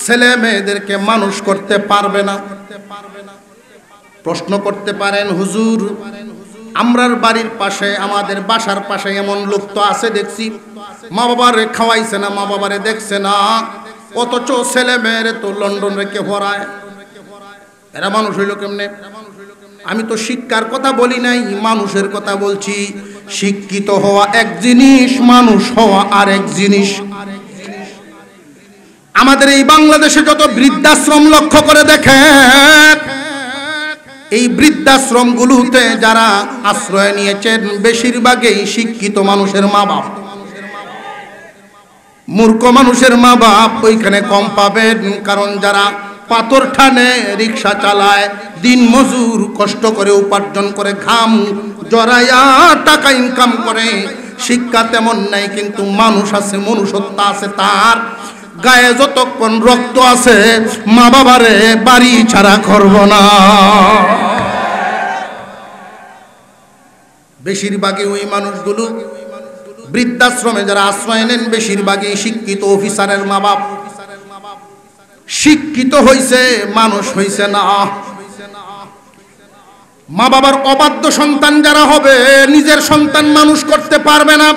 ছেলে মেয়েদেরকে মানুষ করতে পারবে না। প্রশ্ন করতে পারেন, হুজুর আমরার বাড়ির পাশে, আমাদের বাসার পাশে এমন লোক তো আছে দেখছি, মা বাবারে খাওয়াইছে না, মা বাবারে দেখছে না, অথচ ছেলে মেয়েরে তো লন্ডন রেখে ভরায়, এরা মানুষ হইল কেমনে? আমি তো শিক্ষার কথা বলি নাই, মানুষের কথা বলছি। শিক্ষিত হওয়া এক জিনিস, মানুষ হওয়া আর এক জিনিস। আমাদের এই বাংলাদেশে যত বৃদ্ধাশ্রম লক্ষ্য করে দেখেন, এই বৃদ্ধাশ্রমগুলোতে যারা আশ্রয় নিয়েছেন বেশিরভাগই শিক্ষিত মানুষের মা বাপ। মূর্খ মানুষের মা বাপ ওইখানে কম পাবেন, কারণ যারা পাথর টানে, রিক্সা চালায়, দিন মজুর, কষ্ট করে উপার্জন করে, ঘাম জড়াইয়া টাকা ইনকাম করে, শিক্ষা তেমন নাই, কিন্তু মানুষ আছে, মনুষ্যত্ব আছে, তার গায়ে যতক্ষণ রক্ত আছে মা বাবারে বাড়ি ছাড়া করব না। বেশিরভাগই ওই মানুষগুলো বৃদ্ধাশ্রমে যারা আশ্রয় নেন বেশিরভাগই শিক্ষিত অফিসারের মা বাপ। শিক্ষিত হইছে, মানুষ হইছে না। মা বাবার অবাধ্য সন্তান যারা হবে, নিজের সন্তান মানুষ করতে পারবে না।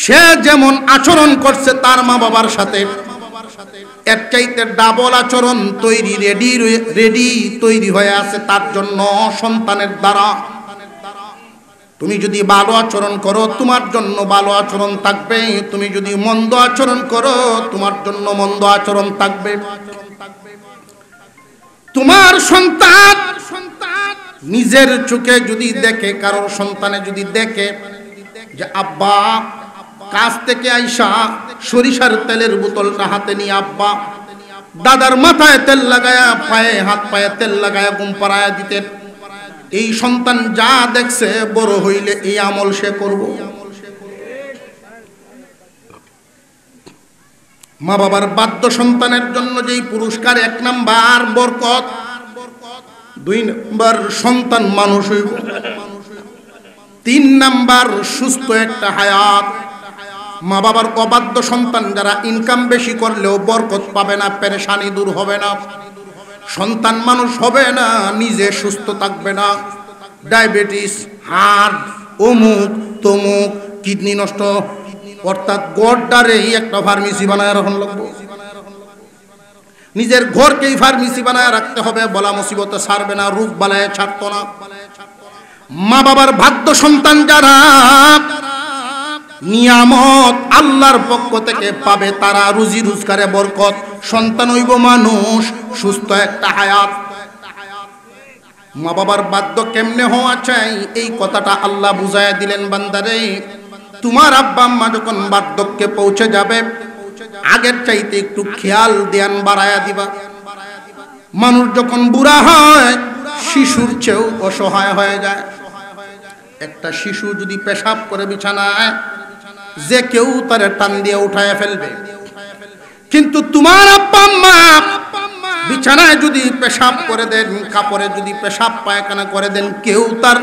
সে যেমন আচরণ করছে তার মা বাবার সাথে, এর চাইতে ডাবল আচরণ তৈরি হয়ে আছে তার জন্য সন্তানের দ্বারা। তুমি যদি ভালো আচরণ করো তোমার জন্য ভালো আচরণ থাকবে, তুমি যদি মন্দ আচরণ করো তোমার জন্য মন্দ আচরণ থাকবে। তোমার সন্তান নিজের চোখে যদি দেখে, কারোর সন্তানে যদি দেখে যে আব্বা কাজ থেকে আইসা সরিষার তেলের বোতলটা হাতে নিয়ে আব্বা দাদার মাথায় তেল লাগায়া, পায়ে হাত পায়ে তেল লাগায়া ঘুম পাড়ায়া দিতেন, এই সন্তান যা দেখছে বড় হইলে এই আমল সে করব। মা বাবার বাধ্য সন্তানের জন্য যেই পুরস্কার, 1 নাম্বার বরকত, 2 নাম্বার সন্তান মানুষ হইব, 3 নাম্বার সুস্থ একটা হায়াত। মা বাবার অবাধ্য সন্তান যারা ইনকাম বেশি করলেও বরকত পাবে না, পেরেশানি দূর হবে না, সন্তান মানুষ হবে না, নিজে সুস্থ থাকবে না, ডায়াবেটিস, হার্ট, অমুক তমুক, কিডনি নষ্ট, অর্থাৎ গড়টারে একটা ফার্মেসি বানায় রাখুন লাগবে। নিজের ঘরকেই ফার্মেসি বানায় রাখতে হবে, বলা মুসিবতে ছাড়বে না, রোগ বালায় ছাড়তো না। মা বাবার বাধ্য সন্তান যারা নিয়ামত আল্লাহর পক্ষ থেকে পাবে, তারা রুজি রোজগারে বরকত, সন্তান হইব মানুষ, সুস্থ একটা হায়াত। মা বাবার বাধ্য কেমনে হওয়া চাই এই কথাটা আল্লাহ বুঝাইয়া দিলেন, বান্দারে তোমার আব্বা আম্মা যখন বার্ধক্যে পৌঁছে যাবে আগের চাইতে একটু খেয়াল ধ্যান বাড়ায়া দিবা। মানুষ যখন বুড়া হয় শিশুর চেয়েও অসহায় হয়ে যায়। একটা শিশু যদি পেশাব করে বিছানায়, যে কেউ তার টান দিয়ে উঠায় ফেলবে, কিন্তু তোমার আব্বা আম্মা বিছানায় যদি পেশাব করে দেন, কাপড়ে যদি পেশাব পায়খানা করে দেন, কেউ তার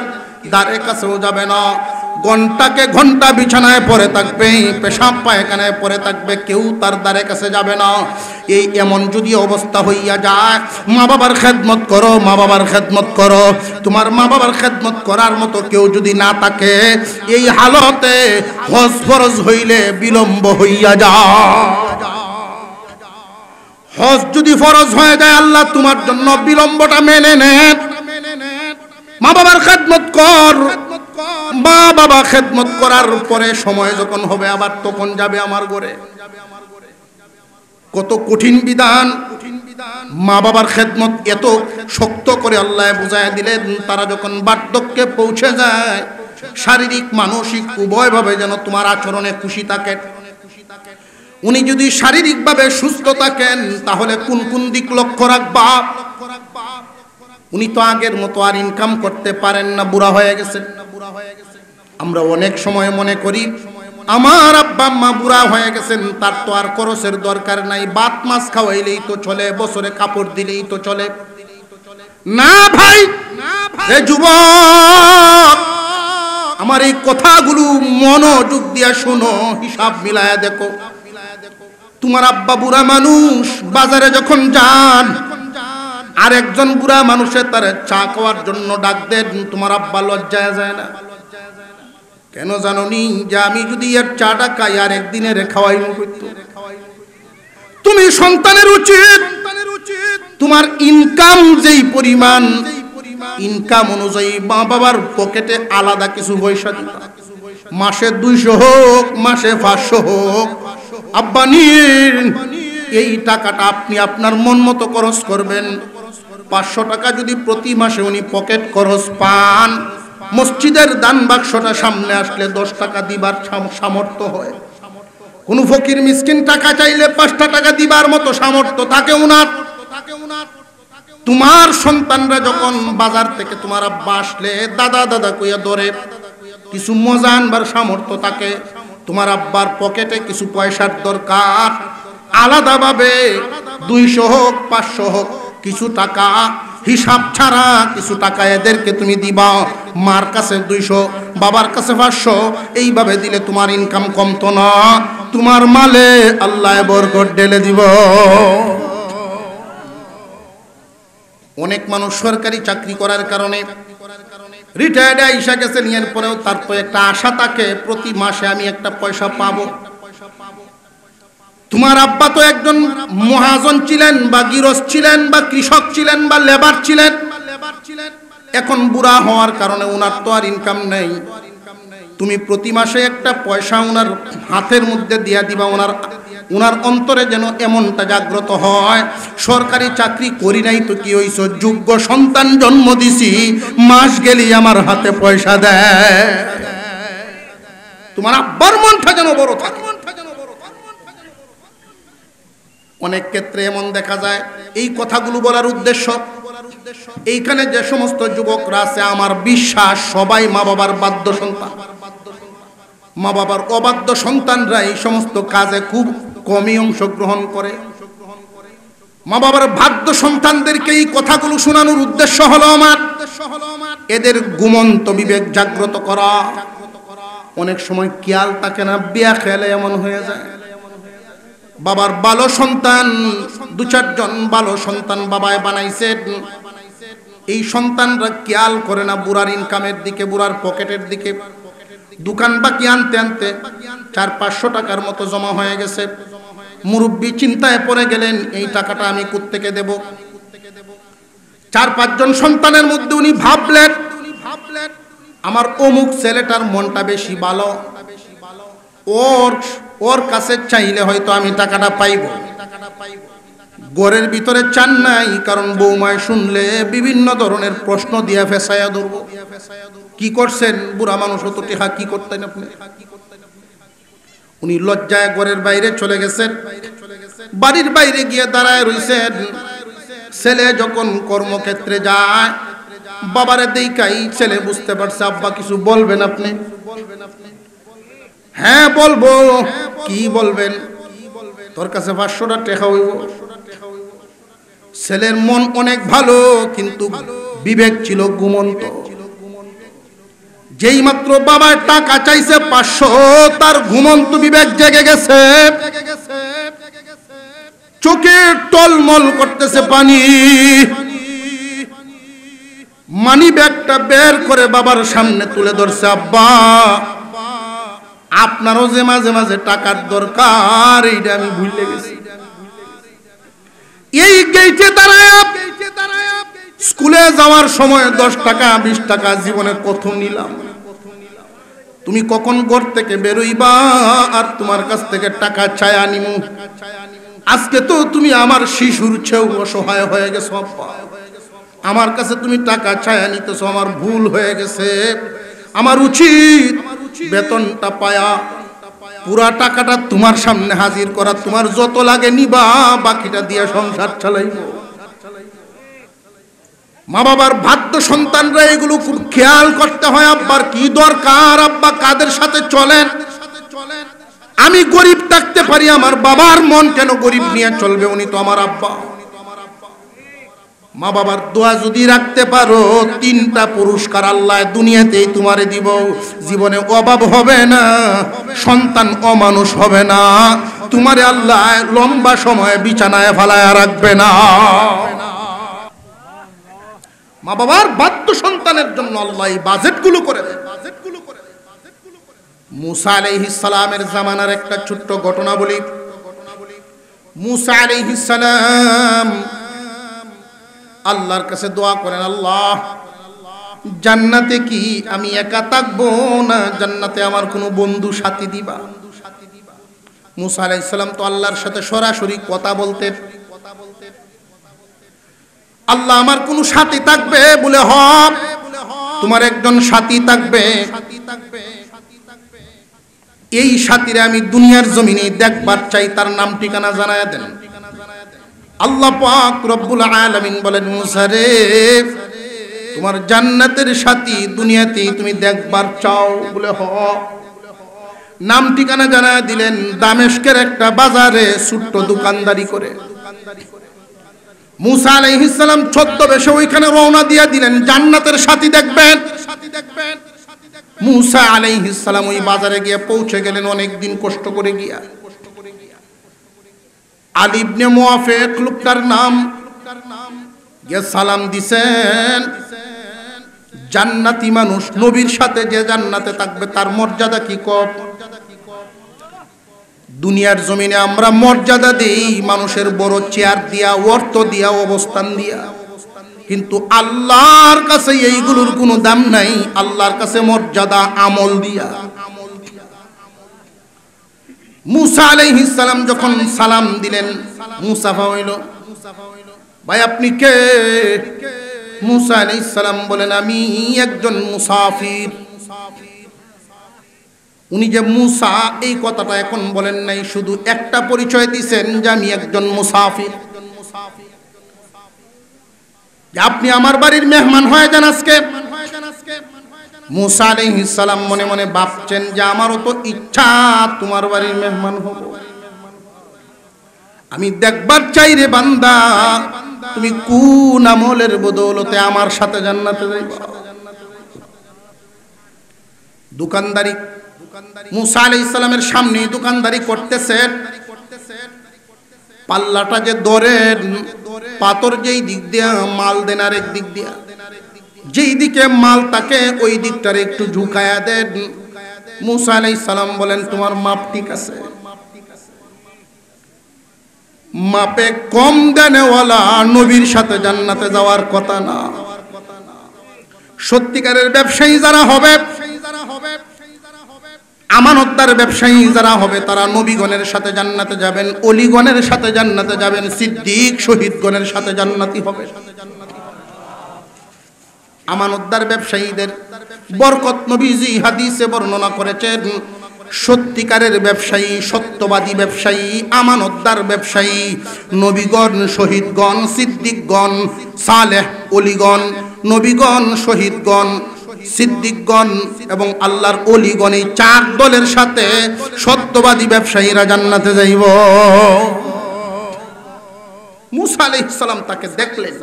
দ্বারে কাছেও যাবে না। ঘন্টাকে ঘন্টা বিছানায় পড়ে থাকবে, পেশাব পায়খানায় পড়ে থাকবে, কেউ তার দ্বারে কাছে যাবে না। এই এমন যদি অবস্থা হইয়া যায়, মা বাবার খেদমত করো, মা বাবার খেদমত করো। তোমার মা বাবার খেদমত করার মতো কেউ যদি না থাকে, এই হালতে হজ ফরজ হইলে বিলম্ব হইয়া যায়। হজ যদি ফরজ হয়ে যায়, আল্লাহ তোমার জন্য বিলম্বটা মেনে নেন। মা বাবার খেদমত কর, মা বাবা খেদমত করার পরে সময় যখন হবে আবার তখন যাবে আমার ঘরে। কত কঠিন বিধান! মা বাবার খেদমত এত শক্ত করে আল্লাহ বুঝায় দিলেন, তারা যখন বার্ধক্যে পৌঁছে যায় শারীরিক মানসিক উভয়ভাবে যেন তোমার আচরণে খুশি থাকেন। উনি যদি শারীরিকভাবে সুস্থ থাকেন তাহলে কোন কোন দিক লক্ষ্য রাখবা? উনি তো আগের মতো আর ইনকাম করতে পারেন না, বুড়া হয়ে গেছেন। আমরা অনেক সময় মনে করি আমার আব্বা আম্মা বুড়া হয়ে গেছেন, তার তো আর খরচের দরকার নাই, ভাত মাছ খাওয়াইলেই তো চলে, বছরে কাপড় দিলেই তো চলে। না ভাই, এ যুবক, আমার এই কথাগুলো মনোযোগ দিয়া শুনো, হিসাব মিলায়া দেখো। তোমার আব্বা বুড়া মানুষ, বাজারে যখন যান আর একজন বুড়া মানুষে তার চা খাওয়ার জন্য ডাক দেন, তোমার আব্বা লজ্জায় যায় না? কেন জানোনি? যে আমি যদি এর চাটা খাই আর একদিনের খাওয়াই হইতো। তুমি সন্তানের উচিত তোমার ইনকাম যেই পরিমাণ, ইনকাম অনুযায়ী মা বাবার পকেটে আলাদা কিছু পয়সা দিবা। মাসে 200 হোক, মাসে 500 হোক, আব্বা নিন, এই টাকাটা আপনি আপনার মন মতো খরচ করবেন। 500 টাকা যদি প্রতি মাসে উনি পকেট খরচ পান, মসজিদের দান বাক্সটা সামনে আসলে 10 টাকা দিবার সামর্থ্য হয়। কোন ফকির মিসকিন টাকা চাইলে 5টা টাকা দিবার মতো সামর্থ্য থাকে উনার। তোমার সন্তানরা যখন বাজার থেকে তোমার আব্বা আসলে দাদা দাদা কইয়া ধরে, কিছু মজা আনবার সামর্থ্য থাকে, তোমার আব্বার পকেটে কিছু পয়সার দরকার, আলাদাভাবে 200 হোক 500 হোক কিছু টাকা হিসাব ছাড়া কিছু টাকা এদেরকে তুমি দিবা। মার কাছে 200, বাবার কাছে 500, এইভাবে দিলে তোমার ইনকাম কমতো না, তোমার মালে আল্লাহ বরকত ঢেলে দিব। অনেক মানুষ সরকারি চাকরি করার কারণে রিটায়ার্ড আইসা গেছেন, এর পরেও তার তো একটা আশা থাকে প্রতি মাসে আমি একটা পয়সা পাবো। তোমার আব্বা তো একজন মহাজন ছিলেন, বা গৃহস্থ ছিলেন, বা কৃষক ছিলেন, বা লেবার ছিলেন। এখন বুড়া হওয়ার কারণে উনার তো আর ইনকাম নেই। তুমি প্রতি মাসে একটা পয়সা উনার হাতের মধ্যে দিয়া দিবা। উনার অন্তরে যেন এমনটা জাগ্রত হয়, সরকারি চাকরি করি নাই তো কি হইছ, যোগ্য সন্তান জন্ম দিছি, মাস গেলি আমার হাতে পয়সা দেয়। তোমার আব্বার মনটা যেন বড় থাকে। অনেক ক্ষেত্রে এমন দেখা যায়। এই কথাগুলো বলার উদ্দেশ্য, এইখানে যে সমস্ত যুবকরা আছে, আমার বিশ্বাস সবাই মা বাবার বাধ্য সন্তান। মা বাবার অবাধ্য সন্তানরা এই সমস্ত কাজে খুব কমই অংশগ্রহণ করে। মা বাবার বাধ্য সন্তানদেরকে এই কথাগুলো শোনানোর উদ্দেশ্য হলো আমার এদের ঘুমন্ত বিবেক জাগ্রত করা। অনেক সময় খেয়াল থাকে না, বিয়া খেলে এমন হয়ে যায়। বাবার ভালো সন্তান, 2-4 জন ভালো সন্তান বাবায় বানাইছেন, এই সন্তানরা খেয়াল করে না বুড়ার ইনকামের দিকে, বুড়ার পকেটের দিকে। দোকান বাকি আনতে আনতে 400-500 টাকার মতো জমা হয়ে গেছে। মুরব্বী চিন্তায় পড়ে গেলেন, এই টাকাটা আমি কোত্থেকে দেব? 4-5 জন সন্তানের মধ্যে উনি ভাবলেন, আমার অমুক ছেলেটার মনটা বেশি ভালো, ওর কাছে চাইলে হয়তো আমি টাকাটা পাইব। ঘরের ভিতরে চান নাই, কারণ বৌমায় শুনলে বিভিন্ন ধরনের প্রশ্ন দিয়া ফেসায়া ধরবো। কি করছেন বুড়া মানুষ, তো টেহা কি করতেন আপনি? উনি লজ্জায় ঘরের বাইরে চলে গেছেন। বাড়ির বাইরে গিয়ে দাঁড়ায় রইছেন। ছেলে যখন কর্মক্ষেত্রে যায়, বাবারে দেখাই ছেলে বুঝতে পারছে আব্বা কিছু বলবেন আপনি? হ্যাঁ বলবো। কি বলবেন? তোর কাছে 500 টাকা হইব। ছেলের মন অনেক ভালো, কিন্তু বিবেক ছিল ঘুমন্ত। যেই মাত্র বাবার টাকা চাইছে 500, তার ঘুমন্ত বিবেক জেগে গেছে। চোখে টলমল করতেছে পানি। মানি ব্যাগটা বের করে বাবার সামনে তুলে ধরছে, আব্বা আপনারও যে মাঝে মাঝে টাকার দরকার, এইটা আমি ভুলে গেছি। এই গেইটে দাঁড়ায় স্কুলে যাওয়ার সময় 10 টাকা 20 টাকা জীবনে কত নিলাম। তুমি কখন ঘর থেকে বেরোইবা আর তোমার কাছ থেকে টাকা চায়া নিমু? আজকে তো তুমি আমার শিশুর চেয়েও অসহায় হয়ে গেছো আব্বা। আমার কাছে তুমি টাকা চায়া নিতেছো, আমার ভুল হয়ে গেছে। আমার উচিত বেতনটা পায়া পুরা টাকাটা তোমার সামনে হাজির করা, তোমার যত লাগে নিবা, বাকিটা দিয়ে সংসার চালাইব। মা বাবার বাধ্য সন্তানরা এগুলো খুব খেয়াল করতে হয়। আব্বার কি দরকার, আব্বা কাদের সাথে চলেন। আমি গরিব থাকতে পারি, আমার বাবার মন কেন গরিব নিয়ে চলবে? উনি তো আমার আব্বা। মা বাবার দোয়া যদি রাখতে পারো, 3টা পুরস্কার আল্লাহ দুনিয়াতেই তোমারে দিব। জীবনে অভাব হবে না, সন্তান অমানুষ হবে না, তোমারে আল্লাহ লম্বা সময় বিছানায় ফালায়া রাখবে না। মা বাবার বাধ্য সন্তানের জন্য আল্লাহ এই বাজেটগুলো করে দেয়। মুসা আলাইহিস সালামের জামানার একটা ছোট্ট ঘটনা বলি। মুসা আলাইহিস সালাম আল্লাহর কাছে দোয়া করেন, আল্লাহ জান্নাতে কি আমি একা থাকবো না জান্নাতে আমার কোনো বন্ধু সাথী দিবা? মুসা আলাইহিস সালাম তো আল্লাহর সাথে সরাসরি কথা বলতেন। আল্লাহ আমার কোনো সাথী থাকবে? বলে হ্যাঁ, তোমার একজন সাথী থাকবে। এই সাথীরে আমি দুনিয়ার জমিনে দেখবার চাই, তার নাম ঠিকানা জানায়া দেন। আল্লাহ পাক রব্বুল আলামিন বলেন, মুসা রে, তোমার জান্নাতের সাথী দুনিয়াতে তুমি দেখবার চাও? বলে হ। নাম ঠিকানা জানায়া দিলেন। দামেস্কের একটা বাজারে ছোট্ট দোকানদারি করে মুসা আলাইহিস সালাম ছদ্মবেশে ওইখানে রওনা দিয়ে দিলেন, জান্নাতের সাথী দেখবেন। মুসা আলাইহিস সালাম ওই বাজারে গিয়ে পৌঁছে গেলেন, অনেক দিন কষ্ট করে গিয়া। আলী ইবনে মুআফিক লোকটার নাম, গিয়ে সালাম দিছেন। জান্নাতি মানুষ, নবীর সাথে যে জান্নাতে থাকবে তার মর্যাদা কি কম? দুনিয়ার জমিনে আমরা মর্যাদা দেই মানুষের বড় চেয়ার দিয়া, অর্থ দিয়া, অবস্থান দিয়া, কিন্তু আল্লাহর কাছে এইগুলোর কোনো দাম নাই। আল্লাহর কাছে মর্যাদা আমল দিয়া। মুসা আলাইহিস সালাম যখন সালাম দিলেন, মুসাফা হইল, ভাই আপনি কে? মুসা আলাইহিস সালাম বলেন, আমি একজন মুসাফির। উনি যে মুসা এই কথাটা এখন বলেন নাই, শুধু একটা পরিচয় দিয়েছেন যে আমি একজন মুসাফির। আপনি আমার বাড়ির মেহমান হয়ে যান আজকে। মুসা আলাইহিস সালাম মনে মনে ভাবছেন যে আমারও তো ইচ্ছা তোমার বাড়ির মেহমান হব। আমি দেখবার চাই রে বান্দা, তুমি কোন আমলের বদৌলতে আমার সাথে জান্নাতে যাইবা। দোকানদারি, মুসা আলাইহিস সালামের সামনে দোকানদারি করতেছেন। পাল্লাটা যে ধরেন, পাথর যেই দিক দিয়া মাল দেন আর এক দিক দিয়া, যেই দিকে মাল তাকে ওই দিকটারে একটু ঝুঁকায়া দেন। মুসা আলাইহিস সালাম বলেন, তোমার মাপ ঠিক আছে? মাপে কম দেনেওয়ালা নবীর সাথে জান্নাতে যাওয়ার কথা না। সত্যিকারের ব্যবসায়ী যারা হবে, আমানতদার ব্যবসায়ী যারা হবে, তারা নবীগণের সাথে জান্নাতে যাবেন, অলিগণের সাথে জান্নাতে যাবেন, সিদ্দিক শহীদগণের সাথে জান্নাতি হবে। আমানতদার ব্যবসায়ীদের বরকত নবীজি হাদিসে বর্ণনা করেছেন। সত্যিকারের ব্যবসায়ী, সত্যবাদী ব্যবসায়ী, আমানতদার ব্যবসায়ী, নবীগণ, শহীদগণ, সিদ্দিকগণ, সালেহ অলিগণ, নবীগণ, শহীদগণ, সিদ্দিকগণ এবং আল্লাহর অলিগণ, এই 4 দলের সাথে সত্যবাদী ব্যবসায়ীরা জান্নাতে যাইব। মুসা আলাইহিস সালাম তাকে দেখলেন।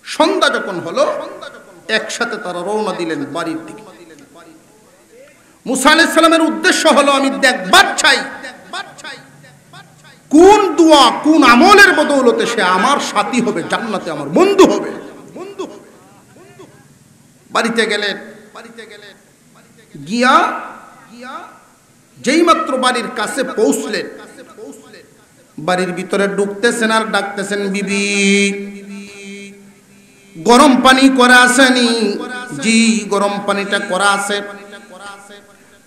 সন্ধ্যা যখন হলো, একসাথে তারা রওনা দিলেন বাড়ির দিকে। মুসা আলাইহিস সালামের উদ্দেশ্য হলো, আমি দেখবার চাই কোন দোয়া, কোন আমলের বদৌলতে সে আমার সাথী হবে, জান্নাতে আমার বন্ধু হবে। বাড়িতে গেলেন। গিয়া যেই মাত্র বাড়ির কাছে পৌঁছলেন, বাড়ির ভিতরে ঢুকতেছেন আর ডাকতেছেন, বিবি গরম পানি করা আসেনি? জি, গরম পানিটা করা আছে।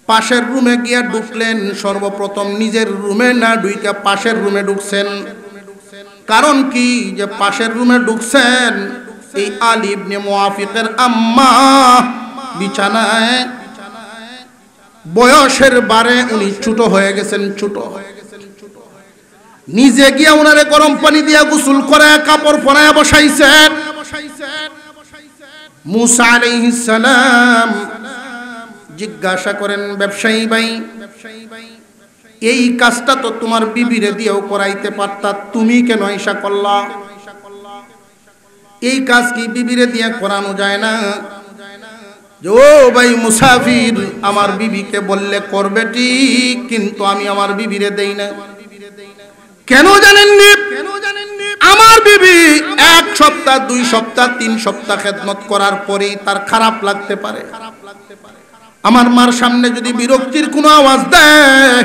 পাশের রুমে গিয়া ঢুকলেন। সর্বপ্রথম নিজের রুমে না ঢুইকা পাশের রুমে ঢুকছেন। কারণ কি, যে পাশের রুমে ঢুকছেন, এই আলী ইবনে মুআফিকের আম্মা বিছানায়, বয়সের বারে উনি ছোট হয়ে গেছেন। নিজে গিয়া উনারে গরম পানি দিয়া গোসল করে কাপড় পরায়া বসাইছেন। মুসা আলাইহিস সালাম জিজ্ঞাসা করেন, ব্যবসায়ী ভাই, এই কাজটা তো তোমার বিবিরে দিয়েও করাইতে পারতা, তুমি কেন ঈশা করলা? এই কাজ কি বিবিরে দিয়ে করানো যায় না? ও ভাই মুসাফির, আমার বিবিকে বললে করবে ঠিক, কিন্তু আমি আমার বিবিরে দেই না। কেন জানেননি? আমার বিবি 1 সপ্তাহ 2 সপ্তাহ 3 সপ্তাহ খেদমত করার পরেই তার খারাপ লাগতে পারে। আমার মার সামনে যদি বিরক্তির কোনো আওয়াজ দেয়,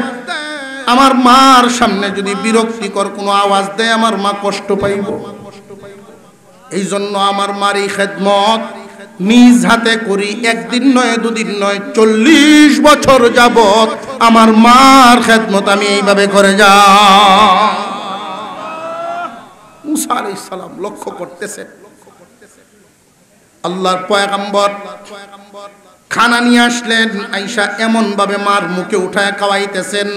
আমার মার সামনে যদি বিরক্তিকর কোনো আওয়াজ দেয়, আমার মা কষ্ট পাইব। এই জন্য আমার মার এই খেদমত নিজ হাতে করি, একদিন নয়, 2 দিন নয়, 40 বছর যাবত আমার মার খেদমত আমি এইভাবে করে যাই। মুসা আলাইহিস সালাম লক্ষ্য করতেছেন, আল্লাহর পয়গম্বর খানা নিয়ে আসলেন, আয়েশা এমন ভাবে মার মুখে উঠায় খাওয়াইতেছেন,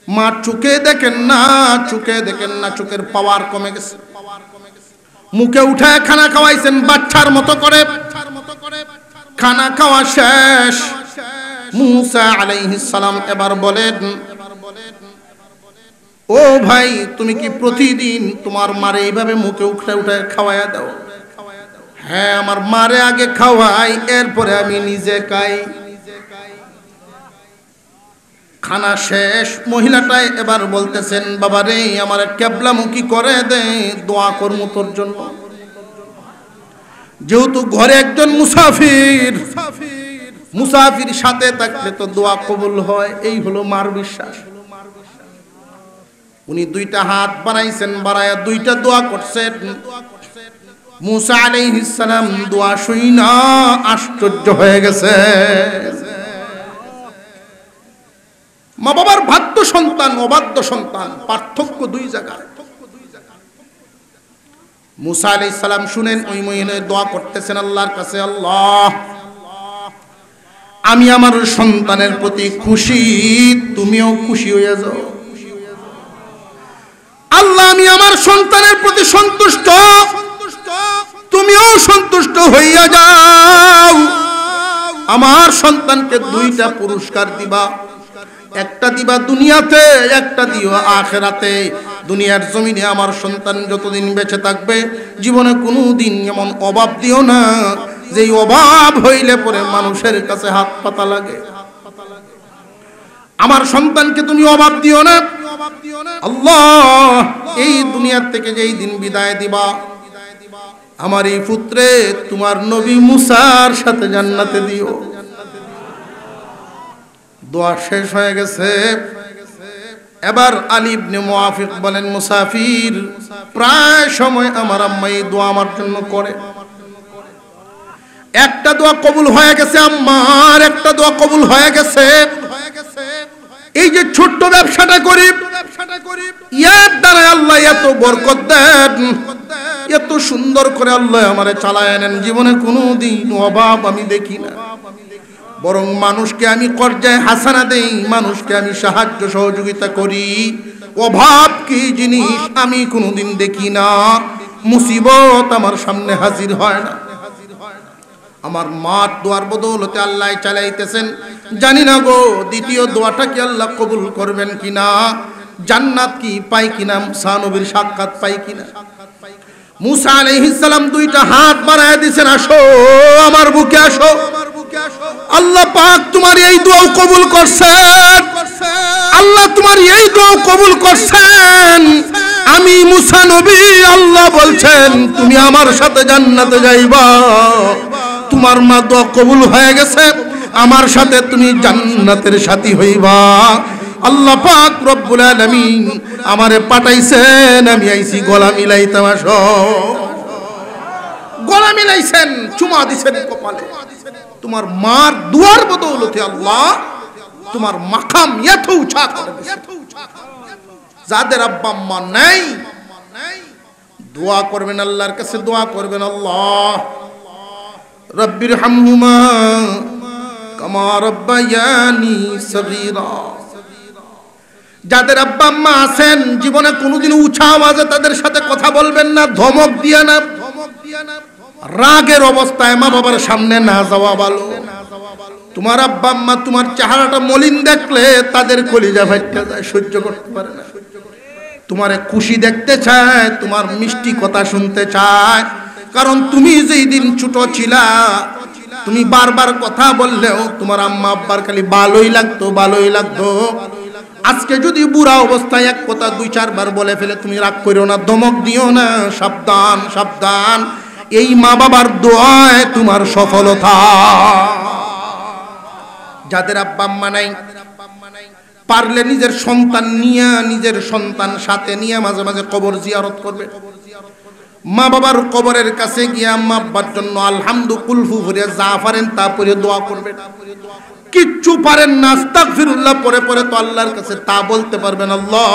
মা চোখে দেখেন না, চোখের পাওয়ার কমে গেছে। মুখে উঠায় খানা খাওয়াইছেন বাচ্চার মতো করে। খানা খাওয়া শেষ, মুসা আলাইহিস সালাম এবার বলেন, ও ভাই, তুমি কি প্রতিদিন তোমার মারে এইভাবে মুখে উঠায় খাওয়াইয়া দাও? হ্যাঁ, আমার মারে আগে খাওয়াই, এরপরে আমি নিজে খাই। খানা শেষ, মহিলাটাই এবার বলতেছেন, বাবা রে, আমার কেবলামুখী করে দে, দোয়া করবো তোর জন্য। যেহেতু ঘরে একজন মুসাফির সাথে থাকলে তো দোয়া কবুল হয়, এই হলো মার বিশ্বাস। উনি 2টা হাত বাড়াইছেন, বাড়ায়া 2টা দোয়া করছেন। মুসা আলাইহিস সালাম দোয়া শুইনা আশ্চর্য হয়ে গেছে। মা বাবার বাধ্য সন্তান, অবাধ্য সন্তান, পার্থক্য 2 জায়গায়। মুসা আলাইহিস সালাম শুনেন ওই মহিলা দোয়া করতেছেন আল্লাহর কাছে, আল্লাহ, আমি আমার সন্তানের প্রতি খুশি, তুমিও খুশি হয়ে যাও। আল্লাহ, আমি আমার সন্তানের প্রতি সন্তুষ্ট, তুমিও সন্তুষ্ট হইয়া যাও। আমার সন্তানকে 2টা পুরস্কার দিবা, একটা দিবা দুনিয়াতে, একটা দিও আখিরাতে। দুনিয়ার জমিনে আমার সন্তান যতদিন বেঁচে থাকবে, জীবনে কোনোদিন এমন অভাব দিও না যেই অভাব হইলে পরে মানুষের কাছে হাত পাতা লাগে। আমার সন্তানকে তুমি অভাব দিও না আল্লাহ। এই দুনিয়ার থেকে যেই দিন বিদায় দিবা, আমার এই পুত্রে তোমার নবী মুসার সাথে জান্নাতে দিও। দোয়া শেষ হয়ে গেছে। এবার আলী ইবনে মুআফিক বলেন, মুসাফির, প্রায় সময় আমার আম্মা এই দোয়া আমার জন্য করে। একটা দোয়া কবুল হয়ে গেছে আম্মার, একটা দোয়া কবুল হয়ে গেছে। এই যে ছোট্ট ব্যবসাটা করি, ইয়ার দ্বারা আল্লাহ এত বরকত দেন, এত সুন্দর করে আল্লাহ আমারে চালায় নেন। জীবনে কোনোদিন অভাব আমি দেখি না, বরং মানুষকে আমি কর্জায় হাসানা দেই, মানুষকে আমি সাহায্য সহযোগিতা করি। অভাব কি জিনিস আমি কোনোদিন দেখি না, মুসিবত আমার সামনে হাজির হয় না। আমার মার দোয়ার বদৌলতে আল্লাহ চালাইতেছেন। জানি না গো, দ্বিতীয় দোয়াটা কি আল্লাহ কবুল করবেন কিনা, জান্নাত কি পাই কিনা, মুসা নবীর সাক্ষাৎ পাই কিনা। মুসা আলাইহিস সালাম 2টা হাত বাড়ায় দিয়েছেন, আসো আমার বুকে আসো। আল্লাহ পাক তোমার এই দোয়া কবুল করছেন, আল্লাহ তোমার এই দোয়া কবুল করছেন। আমি মুসা নবী, আল্লাহ বলছেন তুমি আমার সাথে জান্নাতে যাইবা। তোমার মা দোয়া কবুল হয়ে গেছে, আমার সাথে তুমি জান্নাতের সাথী হইবা। আল্লাহ পাক রব্বুল আলামিন আমারে পাঠাইছেন, আমি আইছি গলা মিলাইতে। আসো, গলা মিলাইছেন, চুমা দিছেন কপালে। তোমার মার দুয়ার বদৌলতে আল্লাহ তোমার মাকাম এত উঁচা করে দিয়েছে। যাদের আব্বা আম্মা নাই, দোয়া করবেন আল্লাহর কাছে, দোয়া করবেন, আল্লাহ রব্বির হামহুমা কামা রব্বায়ানি সগীরা। যাদের আব্বা আম্মা আছেন, জীবনে কোনোদিন উঁচা আওয়াজে তাদের সাথে কথা বলবেন না, ধমক দিয়া না, রাগের অবস্থায় মা বাবার সামনে না যাওয়া ভালো। তোমার আব্বা আম্মা তোমার চেহারাটা মলিন দেখলে তাদের কলিজা ফাইটা যায়, সহ্য করতে পারে না। তোমারে খুশি দেখতে চায়, তোমার মিষ্টি কথা শুনতে চায়, কারণ তুমি যেই দিন ছোট ছিলা তুমি বারবার কথা বললেও তোমার আম্মা আব্বার খালি ভালোই লাগতো, ভালোই লাগতো। আজকে যদি বুড়া অবস্থায় এক কথা 2-4 বার বলে ফেলে, তুমি রাগ করো না, ধমক দিও না, সাবধান সাবধান, এই মা বাবার দোয়ায় তোমার সফলতা। যাদের আব্বা আম্মা নাই, পারলে নিজের সন্তান নিয়ে, নিজের সন্তান সাথে নিয়ে মাঝে মাঝে কবর জিয়ারত করবে। মা বাবার কবরের কাছে গিয়ে আম্মা আব্বার জন্য আলহামদু কুলফু ভরে যা পারেন তা পরে দোয়া করবেন। কিচ্ছু পারেন না, আস্তাগফিরুল্লাহ পরে পরে তো আল্লাহর কাছে তা বলতে পারবেন, আল্লাহ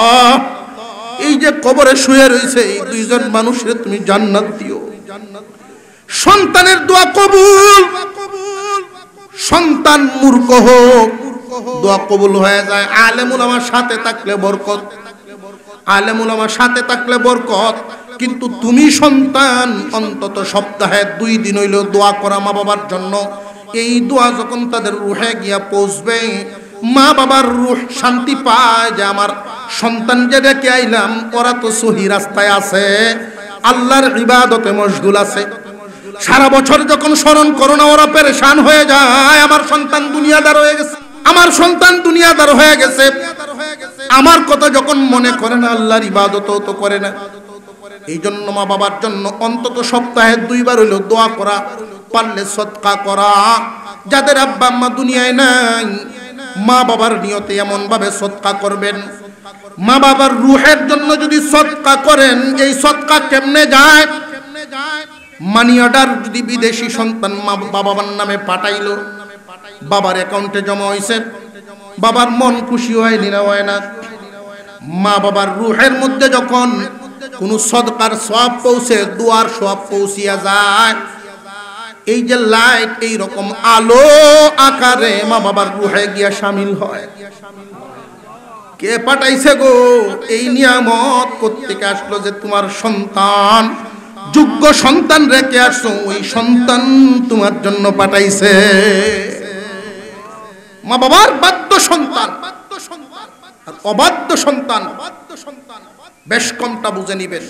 এই যে কবরে শুয়ে রয়েছে এই 2 জন মানুষের তুমি জান্নাত দিও। সন্তানের দোয়া কবুল। সন্তান মূর্খ হোক, দোয়া কবুল হয়ে যায়। আলেম উলামার সাথে থাকলে বরকত, আলেম উলামার সাথে থাকলে বরকত। কিন্তু তুমি সন্তান অন্তত সপ্তাহে 2 দিন হইলেও দোয়া করা মা বাবার জন্য। এই দোয়া যখন তাদের রুহে গিয়া পৌঁছবে, মা বাবার রুহ শান্তি পায় যে আমার সন্তান যে রেখে আইলাম ওরা তো সহি রাস্তায় আছে, আল্লাহর ইবাদতে মশগুল আছে। সারা বছর যখন স্মরণ করো না ওরা পেরেশান হয়ে যায়, আমার সন্তান দুনিয়াদার হয়ে গেছে, আমার সন্তান দুনিয়াদার হয়ে গেছে। আমার কথা যখন মনে করে না, আল্লাহর ইবাদতও তো করে না। এই জন্য মা বাবার জন্য অন্তত সপ্তাহে 2 বার হইলেও দোয়া করা, পারলে সদকা করা। যাদের আব্বা আম্মা দুনিয়ায় নাই, মা বাবার নিয়তে এমন ভাবে সদকা করবেন, মা বাবার রুহের জন্য যদি সদকা করেন, এই সদকা কেমনে যায়? মানি অর্ডার যদি বিদেশি সন্তান মা বাবার নামে পাঠাইলো, বাবার অ্যাকাউন্টে জমা হয়েছে, বাবার মন খুশি হয় না, হয় না? মা বাবার রুহের মধ্যে যখন কোন সদকার সওয়াব পৌঁছে, দুয়ার সওয়াব পৌঁছিয়া যায়, এই যে লাইট এই রকম আলো আকারে মা বাবার রুহে গিয়া শামিল হয়। কে পাঠাইছে গো? এই নিয়ামত কোত্থেকে আসলো যে তোমার সন্তান, যোগ্য সন্তান রেখে আসো, ওই সন্তান তোমার জন্য পাঠাইছে। মা বাবার বাধ্য সন্তান আর অবাধ্য সন্তান বেশ কমটা বুঝে নিবেন।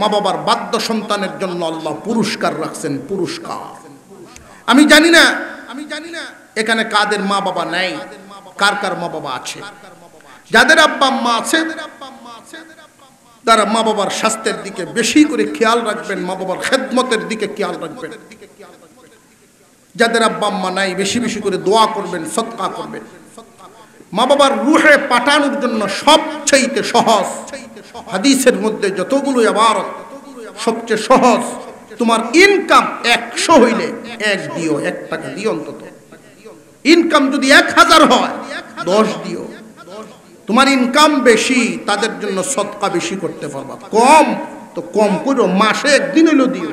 মা বাবার বাধ্য সন্তানের জন্য আল্লাহ পুরস্কার রাখছেন, পুরস্কার। আমি জানি না এখানে কাদের মা বাবা নাই, কার কার মা বাবা আছে। যাদের আব্বা আম্মা আছে তারা মা বাবার স্বাস্থ্যের দিকে বেশি করে খেয়াল রাখবেন, মা বাবার খেদমতের দিকে খেয়াল রাখবেন। যাদের আব্বা আম্মা নাই বেশি বেশি করে দোয়া করবেন, সদকা করবেন। মা বাবার রুহে পাঠানোর জন্য সবচেয়ে সহজ, হাদিসের মধ্যে যতগুলো ইবারত সবচেয়ে সহজ, তোমার ইনকাম 100 হইলে 1 দিও, 1 টাকা দিও অন্তত। ইনকাম যদি 1000 হয় 10 দিও। তোমার ইনকাম বেশি, তাদের জন্য সদকা বেশি করতে পারবা। কম তো কম করো, মাসে 1 দিন হইলেও দিও।